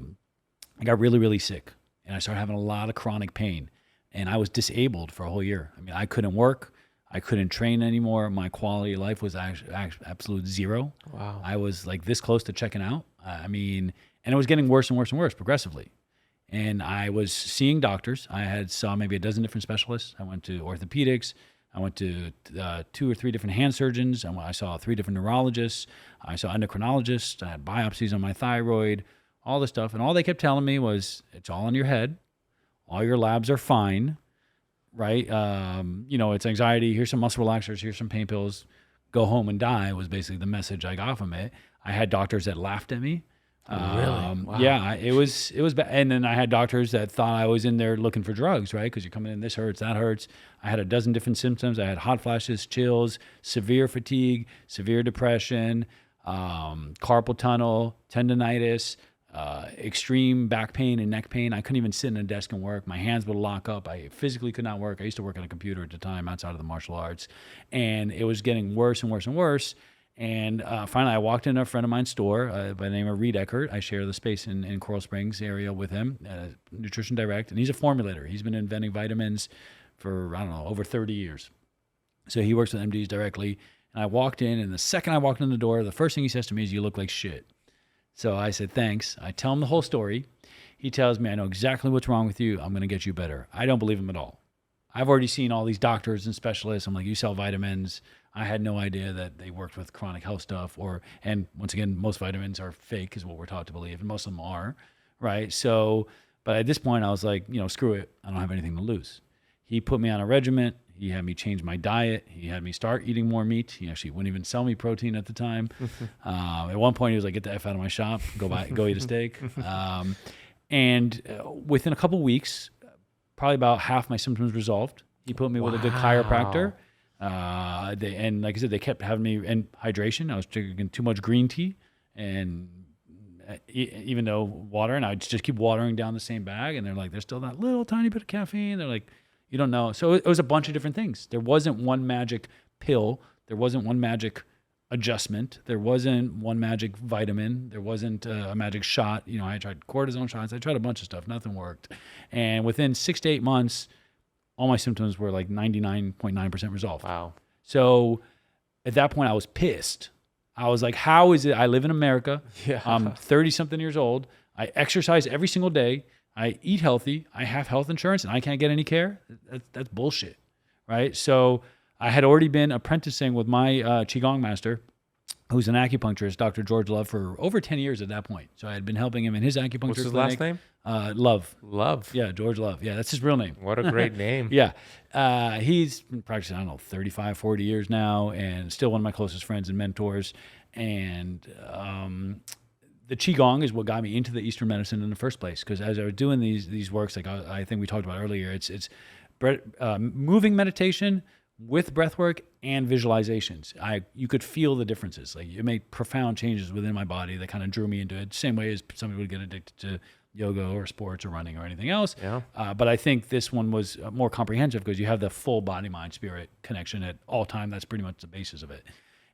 [SPEAKER 2] got really, really sick. And I started having a lot of chronic pain. And I was disabled for a whole year. I mean, I couldn't work. I couldn't train anymore. My quality of life was absolute zero.
[SPEAKER 1] Wow.
[SPEAKER 2] I was this close to checking out. And it was getting worse and worse and worse progressively. And I was seeing doctors. I saw maybe a dozen different specialists. I went to orthopedics. I went to 2 or 3 different hand surgeons. I saw 3 different neurologists. I saw endocrinologists. I had biopsies on my thyroid, all this stuff. And all they kept telling me was, it's all in your head. All your labs are fine, right? It's anxiety. Here's some muscle relaxers. Here's some pain pills. Go home and die was basically the message I got from it. I had doctors that laughed at me.
[SPEAKER 1] Really? Wow.
[SPEAKER 2] Yeah, it was bad. And then I had doctors that thought I was in there looking for drugs, right? Because you're coming in, this hurts, that hurts. I had a dozen different symptoms. I had hot flashes, chills, severe fatigue, severe depression, carpal tunnel, tendonitis, extreme back pain and neck pain. I couldn't even sit in a desk and work. My hands would lock up. I physically could not work. I used to work on a computer at the time outside of the martial arts. And it was getting worse and worse and worse. And finally, I walked into a friend of mine's store by the name of Reed Eckert. I share the space in Coral Springs area with him, Nutrition Direct. And he's a formulator. He's been inventing vitamins for, over 30 years. So he works with MDs directly. And I walked in, and the second I walked in the door, the first thing he says to me is, "You look like shit." So I said, "Thanks." I tell him the whole story. He tells me, "I know exactly what's wrong with you. I'm going to get you better." I don't believe him at all. I've already seen all these doctors and specialists. I'm like, "You sell vitamins." I had no idea that they worked with chronic health stuff and once again, most vitamins are fake is what we're taught to believe. And most of them are, right? So, but at this point I was like, screw it. I don't have anything to lose. He put me on a regimen. He had me change my diet. He had me start eating more meat. He actually wouldn't even sell me protein at the time. At one point he was like, "Get the F out of my shop, go eat a steak." And within a couple weeks, probably about half my symptoms resolved. He put me with a good chiropractor. And like I said, they kept having me in hydration. I was drinking too much green tea and even though water, and I'd just keep watering down the same bag. And they're like, there's still that little tiny bit of caffeine. They're like, you don't know. So it was a bunch of different things. There wasn't one magic pill. There wasn't one magic adjustment. There wasn't one magic vitamin. There wasn't a magic shot. You know, I tried cortisone shots. I tried a bunch of stuff. Nothing worked. And within 6 to 8 months, all my symptoms were like 99.9% resolved.
[SPEAKER 1] Wow.
[SPEAKER 2] So at that point, I was pissed. I was like, how is it? I live in America.
[SPEAKER 1] Yeah.
[SPEAKER 2] I'm 30-something years old. I exercise every single day. I eat healthy. I have health insurance, and I can't get any care. That's bullshit, right? So I had already been apprenticing with my Qigong master, who's an acupuncturist, Dr. George Love, for over 10 years at that point. So I had been helping him in his acupuncture
[SPEAKER 1] What's his
[SPEAKER 2] clinic.
[SPEAKER 1] last name?
[SPEAKER 2] Love.
[SPEAKER 1] Love.
[SPEAKER 2] Yeah, George Love. Yeah, that's his real name.
[SPEAKER 1] What a great name.
[SPEAKER 2] Yeah. He's been practicing, I don't know, 35, 40 years now, and still one of my closest friends and mentors. And the Qigong is what got me into the Eastern medicine in the first place. Because as I was doing these works, like I think we talked about earlier, it's moving meditation with breath work and visualizations. You could feel the differences. Like it made profound changes within my body that kind of drew me into it. Same way as some people would get addicted to yoga or sports or running or anything else.
[SPEAKER 1] Yeah.
[SPEAKER 2] But I think this one was more comprehensive because you have the full body, mind, spirit connection at all time. That's pretty much the basis of it.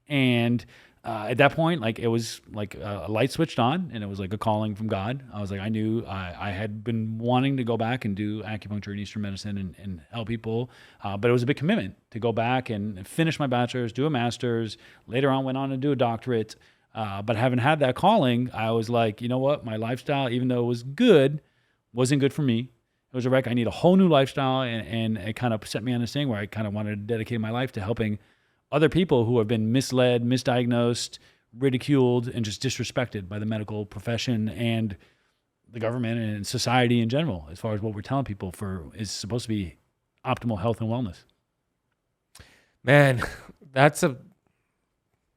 [SPEAKER 2] And at that point, like it was like a light switched on, and it was like a calling from God. I was like, I knew I had been wanting to go back and do acupuncture and Eastern medicine and help people, but it was a big commitment to go back and finish my bachelor's, do a master's. Later on, went on to do a doctorate. But having had that calling, I was like, you know what? My lifestyle, even though it was good, wasn't good for me. It was a wreck. I need a whole new lifestyle, and it kind of set me on this thing where I kind of wanted to dedicate my life to helping other people who have been misled, misdiagnosed, ridiculed, and just disrespected by the medical profession and the government and society in general, as far as what we're telling people is supposed to be optimal health and wellness.
[SPEAKER 1] Man, that's a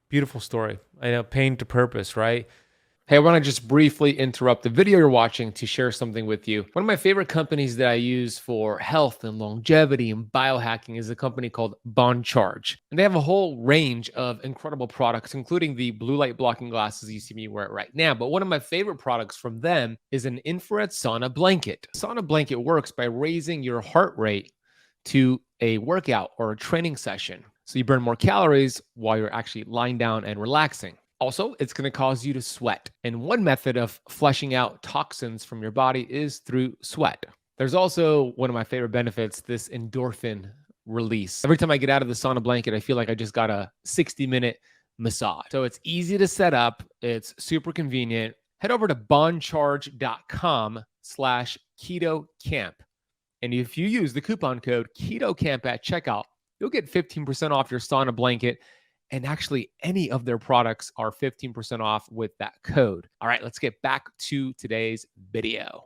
[SPEAKER 1] beautiful story. I know, pain to purpose, right? Hey, I want to just briefly interrupt the video you're watching to share something with you. One of my favorite companies that I use for health and longevity and biohacking is a company called BondCharge. And they have a whole range of incredible products, including the blue light blocking glasses you see me wear right now. But one of my favorite products from them is an infrared sauna blanket. Sauna blanket works by raising your heart rate to a workout or a training session. So you burn more calories while you're actually lying down and relaxing. Also, it's going to cause you to sweat. And one method of flushing out toxins from your body is through sweat. There's also one of my favorite benefits, this endorphin release. Every time I get out of the sauna blanket, I feel like I just got a 60-minute massage. So it's easy to set up. It's super convenient. Head over to bondcharge.com/KetoCamp. And if you use the coupon code KetoCamp at checkout, you'll get 15% off your sauna blanket. And actually, any of their products are 15% off with that code. All right, let's get back to today's video.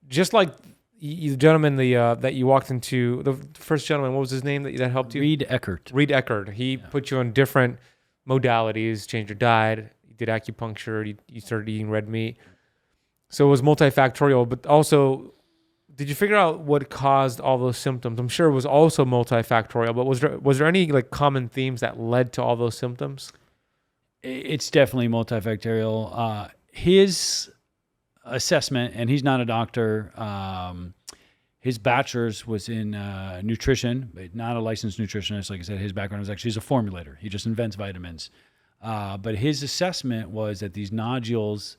[SPEAKER 1] Just like the gentleman that you walked into, the first gentleman, what was his name that helped you?
[SPEAKER 2] Reed Eckert.
[SPEAKER 1] Reed Eckert. He put you on different modalities, changed your diet, you did acupuncture, you started eating red meat. So it was multifactorial, but also, did you figure out what caused all those symptoms? I'm sure it was also multifactorial, but was there any like common themes that led to all those symptoms?
[SPEAKER 2] It's definitely multifactorial. His assessment, and he's not a doctor, his bachelor's was in nutrition, but not a licensed nutritionist. Like I said, his background was actually he's a formulator. He just invents vitamins. But his assessment was that these nodules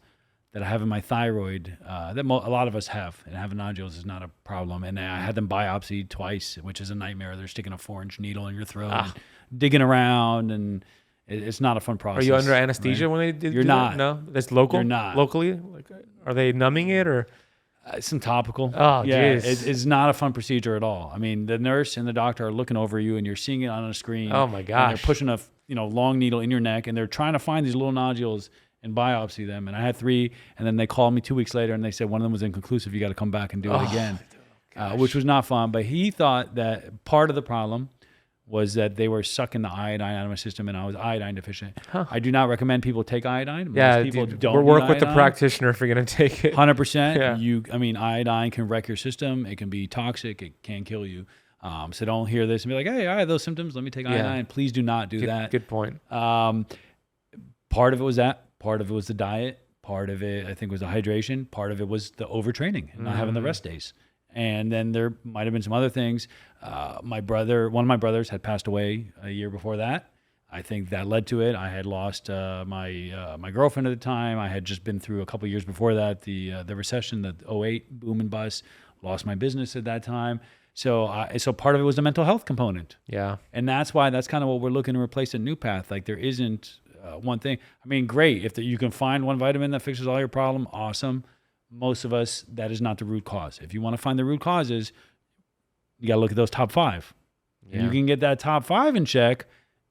[SPEAKER 2] that I have in my thyroid, that a lot of us have, and having nodules is not a problem. And I had them biopsied twice, which is a nightmare. They're sticking a 4-inch needle in your throat, and digging around, and it's not a fun process.
[SPEAKER 1] Are you under anesthesia when they did?
[SPEAKER 2] You're not.
[SPEAKER 1] No, that's local.
[SPEAKER 2] You're not
[SPEAKER 1] locally. Like, are they numbing it or?
[SPEAKER 2] Some topical.
[SPEAKER 1] Oh,
[SPEAKER 2] yeah,
[SPEAKER 1] geez.
[SPEAKER 2] it's not a fun procedure at all. I mean, the nurse and the doctor are looking over you, and you're seeing it on a screen.
[SPEAKER 1] Oh my gosh!
[SPEAKER 2] And they're pushing a long needle in your neck, and they're trying to find these little nodules and biopsy them. And I had 3, and then they called me 2 weeks later, and they said one of them was inconclusive. You got to come back and do it again, which was not fun. But he thought that part of the problem was that they were sucking the iodine out of my system, and I was iodine deficient.
[SPEAKER 1] Huh.
[SPEAKER 2] I do not recommend people take iodine.
[SPEAKER 1] Most
[SPEAKER 2] people
[SPEAKER 1] dude,
[SPEAKER 2] don't
[SPEAKER 1] work
[SPEAKER 2] need
[SPEAKER 1] with the
[SPEAKER 2] iodine.
[SPEAKER 1] practitioner if you're going to take it.
[SPEAKER 2] 100%.
[SPEAKER 1] Yeah.
[SPEAKER 2] Iodine can wreck your system. It can be toxic. It can kill you. So don't hear this and be like, hey, I have those symptoms. Let me take iodine. Please do not do that.
[SPEAKER 1] Good point.
[SPEAKER 2] Part of it was that. Part of it was the diet. Part of it, I think, was the hydration. Part of it was the overtraining and not having the rest days. And then there might have been some other things. One of my brothers had passed away a year before that. I think that led to it. I had lost my girlfriend at the time. I had just been through a couple of years before that, the recession, the '08 boom and bust. Lost my business at that time. So so part of it was the mental health component.
[SPEAKER 1] Yeah.
[SPEAKER 2] And that's why that's kind of what we're looking to replace at New Path. Like there isn't one thing. I mean, great. If you can find one vitamin that fixes all your problem, awesome. Most of us, that is not the root cause. If you want to find the root causes, you got to look at those top 5. Yeah. If you can get that top 5 in check,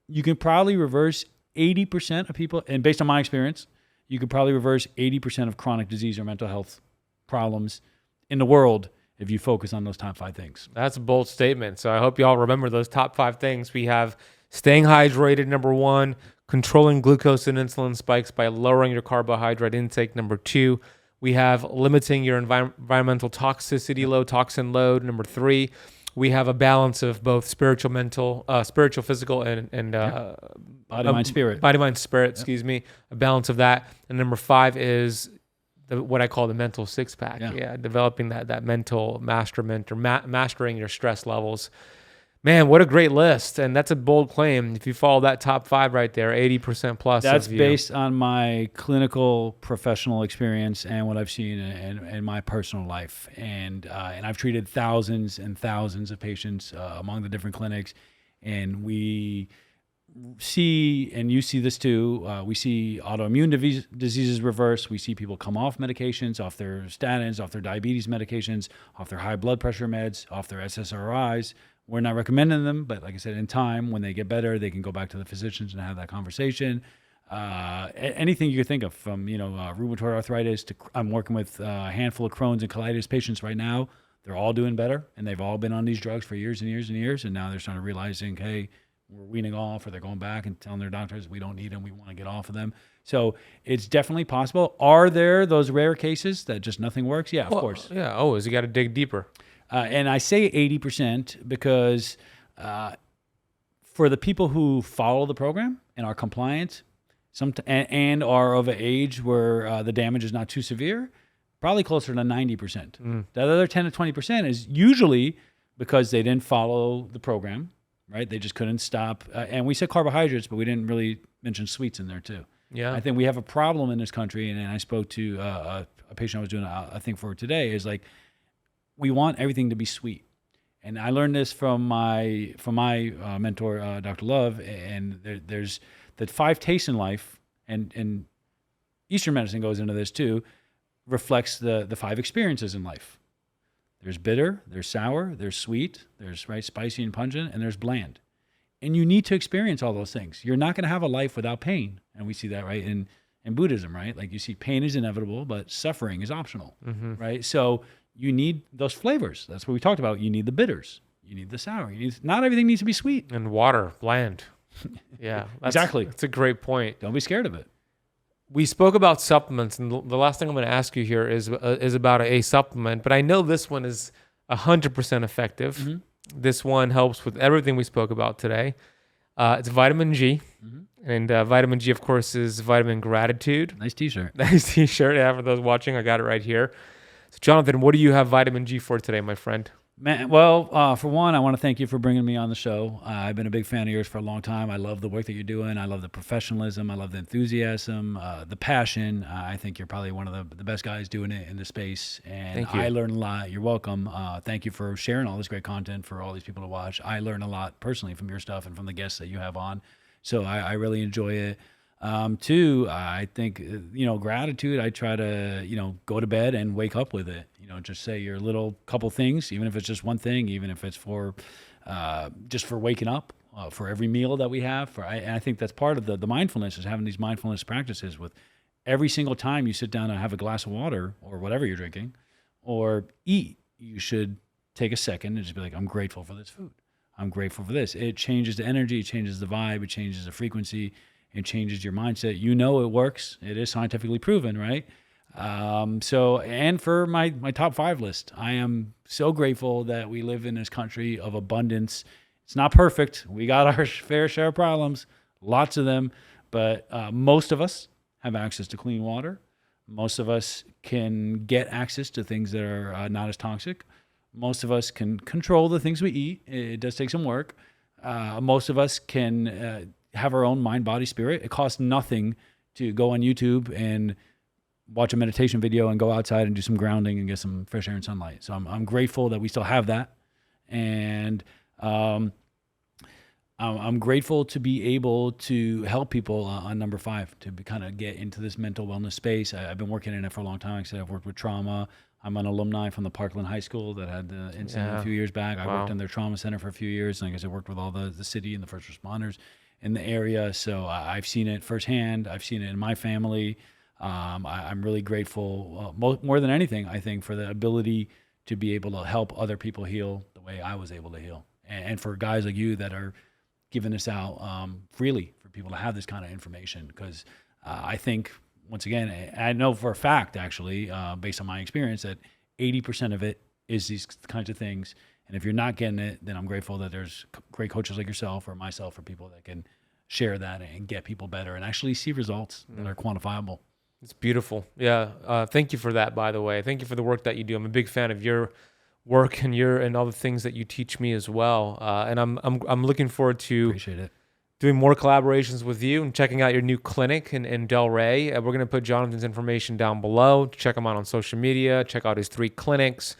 [SPEAKER 2] you can probably reverse 80% of people. And based on my experience, you could probably reverse 80% of chronic disease or mental health problems in the world if you focus on those top 5 things.
[SPEAKER 1] That's a bold statement. So I hope you all remember those top 5 things. We have staying hydrated, number 1, controlling glucose and insulin spikes by lowering your carbohydrate intake, number 2. We have limiting your environmental toxicity, low toxin load, number 3. We have a balance of both spiritual, physical, and
[SPEAKER 2] body, mind, spirit.
[SPEAKER 1] Body, mind, spirit, excuse me. A balance of that. And number 5 is what I call the mental 6-pack. Yeah, developing that mental masterment or mastering your stress levels. Man, what a great list. And that's a bold claim. If you follow that top 5 right there, 80% plus.
[SPEAKER 2] That's based on my clinical professional experience and what I've seen in my personal life. And I've treated thousands and thousands of patients among the different clinics. And we see, and you see this too, we see autoimmune diseases reverse. We see people come off medications, off their statins, off their diabetes medications, off their high blood pressure meds, off their SSRIs. We're not recommending them, but like I said, in time, when they get better, they can go back to the physicians and have that conversation. Anything you could think of, from rheumatoid arthritis to, I'm working with a handful of Crohn's and colitis patients right now. They're all doing better, and they've all been on these drugs for years and years and years, and now they're starting to realizing, hey, we're weaning off, or they're going back and telling their doctors we don't need them, we want to get off of them. So it's definitely possible. Are there those rare cases that just nothing works? Yeah, of course.
[SPEAKER 1] Yeah, always. You got to dig deeper.
[SPEAKER 2] And I say 80% because for the people who follow the program and are compliant and are of an age where the damage is not too severe, probably closer to 90%. The other 10 to 20% is usually because they didn't follow the program, right? They just couldn't stop. And we said carbohydrates, but we didn't really mention sweets in there too.
[SPEAKER 1] Yeah.
[SPEAKER 2] I think we have a problem in this country, and I spoke to a patient I was doing a thing for today, is like, we want everything to be sweet. And I learned this from my mentor, Dr. Love, and there's the 5 tastes in life, and Eastern medicine goes into this too, reflects the 5 experiences in life. There's bitter, there's sour, there's sweet, there's spicy and pungent, and there's bland. And you need to experience all those things. You're not going to have a life without pain. And we see that, right, in Buddhism, right? Like you see pain is inevitable, but suffering is optional, right? So you need those flavors. That's what we talked about. You need the bitters. You need the sour. Not everything needs to be sweet.
[SPEAKER 1] And water, bland. Yeah,
[SPEAKER 2] exactly.
[SPEAKER 1] That's a great point.
[SPEAKER 2] Don't be scared of it.
[SPEAKER 1] We spoke about supplements, and the last thing I'm going to ask you here is about a supplement. But I know this one is 100% effective. This one helps with everything we spoke about today. It's vitamin G. And vitamin G, of course, is vitamin gratitude.
[SPEAKER 2] Nice t-shirt.
[SPEAKER 1] Nice t-shirt. Yeah, for those watching, I got it right here. So Jonathan, what do you have vitamin G for today, my friend?
[SPEAKER 2] Man, well, for one, I want to thank you for bringing me on the show. I've been a big fan of yours for a long time. I love the work that you're doing. I love the professionalism. I love the enthusiasm, the passion. I think you're probably one of the best guys doing it in the space. And I learn a lot. You're welcome. Thank you for sharing all this great content for all these people to watch. I learn a lot personally from your stuff and from the guests that you have on. So I really enjoy it. Two, I think, gratitude, I try to, go to bed and wake up with it, just say your little couple things, even if it's just one thing, even if it's for, just for waking up, for every meal that we have. And I think that's part of the mindfulness, is having these mindfulness practices with every single time you sit down and have a glass of water or whatever you're drinking or eat, you should take a second and just be like, I'm grateful for this food. I'm grateful for this. It changes the energy, it changes the vibe, it changes the frequency. It changes your mindset. It works. It is scientifically proven, right? And for my top 5 list, I am so grateful that we live in this country of abundance. It's not perfect. We got our fair share of problems, lots of them, but most of us have access to clean water. Most of us can get access to things that are not as toxic. Most of us can control the things we eat. It does take some work. Most of us can have our own mind, body, spirit. It costs nothing to go on YouTube and watch a meditation video and go outside and do some grounding and get some fresh air and sunlight. So I'm grateful that we still have that. And I'm grateful to be able to help people on number 5, to kind of get into this mental wellness space. I've been working in it for a long time. Like I said, I've worked with trauma. I'm an alumni from the Parkland High School that had the incident a few years back. I worked in their trauma center for a few years. Like I said, worked with all the city and the first responders in the area. So I've seen it firsthand. I've seen it in my family. I'm really grateful, more than anything, I think, for the ability to be able to help other people heal the way I was able to heal. And for guys like you that are giving this out freely for people to have this kind of information. Because I think, once again, I know for a fact, actually, based on my experience, that 80% of it is these kinds of things. And if you're not getting it, then I'm grateful that there's great coaches like yourself or myself or people that can share that and get people better and actually see results that are quantifiable.
[SPEAKER 1] It's beautiful. Yeah. Thank you for that, by the way. Thank you for the work that you do. I'm a big fan of your work and all the things that you teach me as well. And I'm looking forward to
[SPEAKER 2] Appreciate it.
[SPEAKER 1] Doing more collaborations with you and checking out your new clinic in Delray. We're going to put Jonathan's information down below. Check him out on social media. Check out his 3 clinics.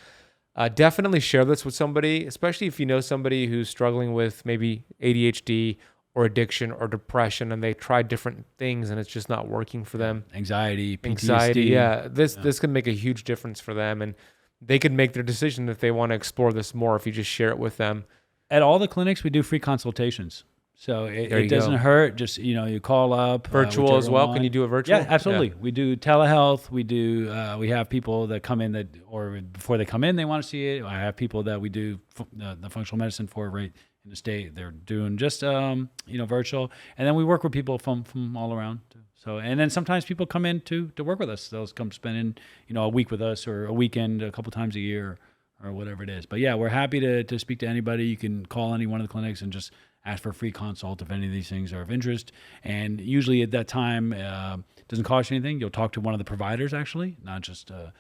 [SPEAKER 1] Definitely share this with somebody, especially if you know somebody who's struggling with maybe ADHD or addiction or depression, and they tried different things and it's just not working for them.
[SPEAKER 2] Anxiety, PTSD.
[SPEAKER 1] Yeah. This can make a huge difference for them, and they could make their decision if they want to explore this more if you just share it with them.
[SPEAKER 2] At all the clinics, we do free consultations. So it doesn't hurt. Just, you call up.
[SPEAKER 1] Virtual as well. Can you do it virtual?
[SPEAKER 2] Yeah, absolutely. Yeah. We do telehealth. We have people that come in or before they come in, they want to see it. I have people that we do the functional medicine for right in the state. They're doing just, virtual. And then we work with people from all around. So, and then sometimes people come in to work with us. They'll come spend a week with us or a weekend a couple times a year or whatever it is. But yeah, we're happy to speak to anybody. You can call any one of the clinics and just ask for a free consult if any of these things are of interest. And usually at that time, it doesn't cost you anything. You'll talk to one of the providers, actually, not just a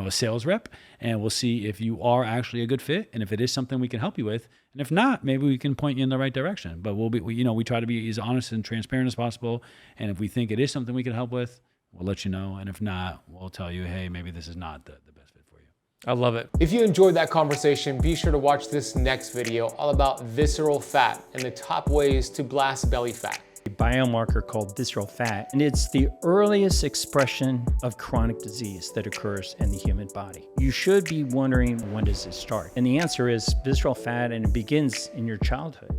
[SPEAKER 2] sales rep, and we'll see if you are actually a good fit and if it is something we can help you with. And if not, maybe we can point you in the right direction. But we try to be as honest and transparent as possible. And if we think it is something we can help with, we'll let you know. And if not, we'll tell you, hey, maybe this is not the best fit for you.
[SPEAKER 1] I love it.
[SPEAKER 3] If you enjoyed that conversation, be sure to watch this next video all about visceral fat and the top ways to blast belly fat.
[SPEAKER 4] A biomarker called visceral fat, and it's the earliest expression of chronic disease that occurs in the human body. You should be wondering, when does it start? And the answer is visceral fat, and it begins in your childhood.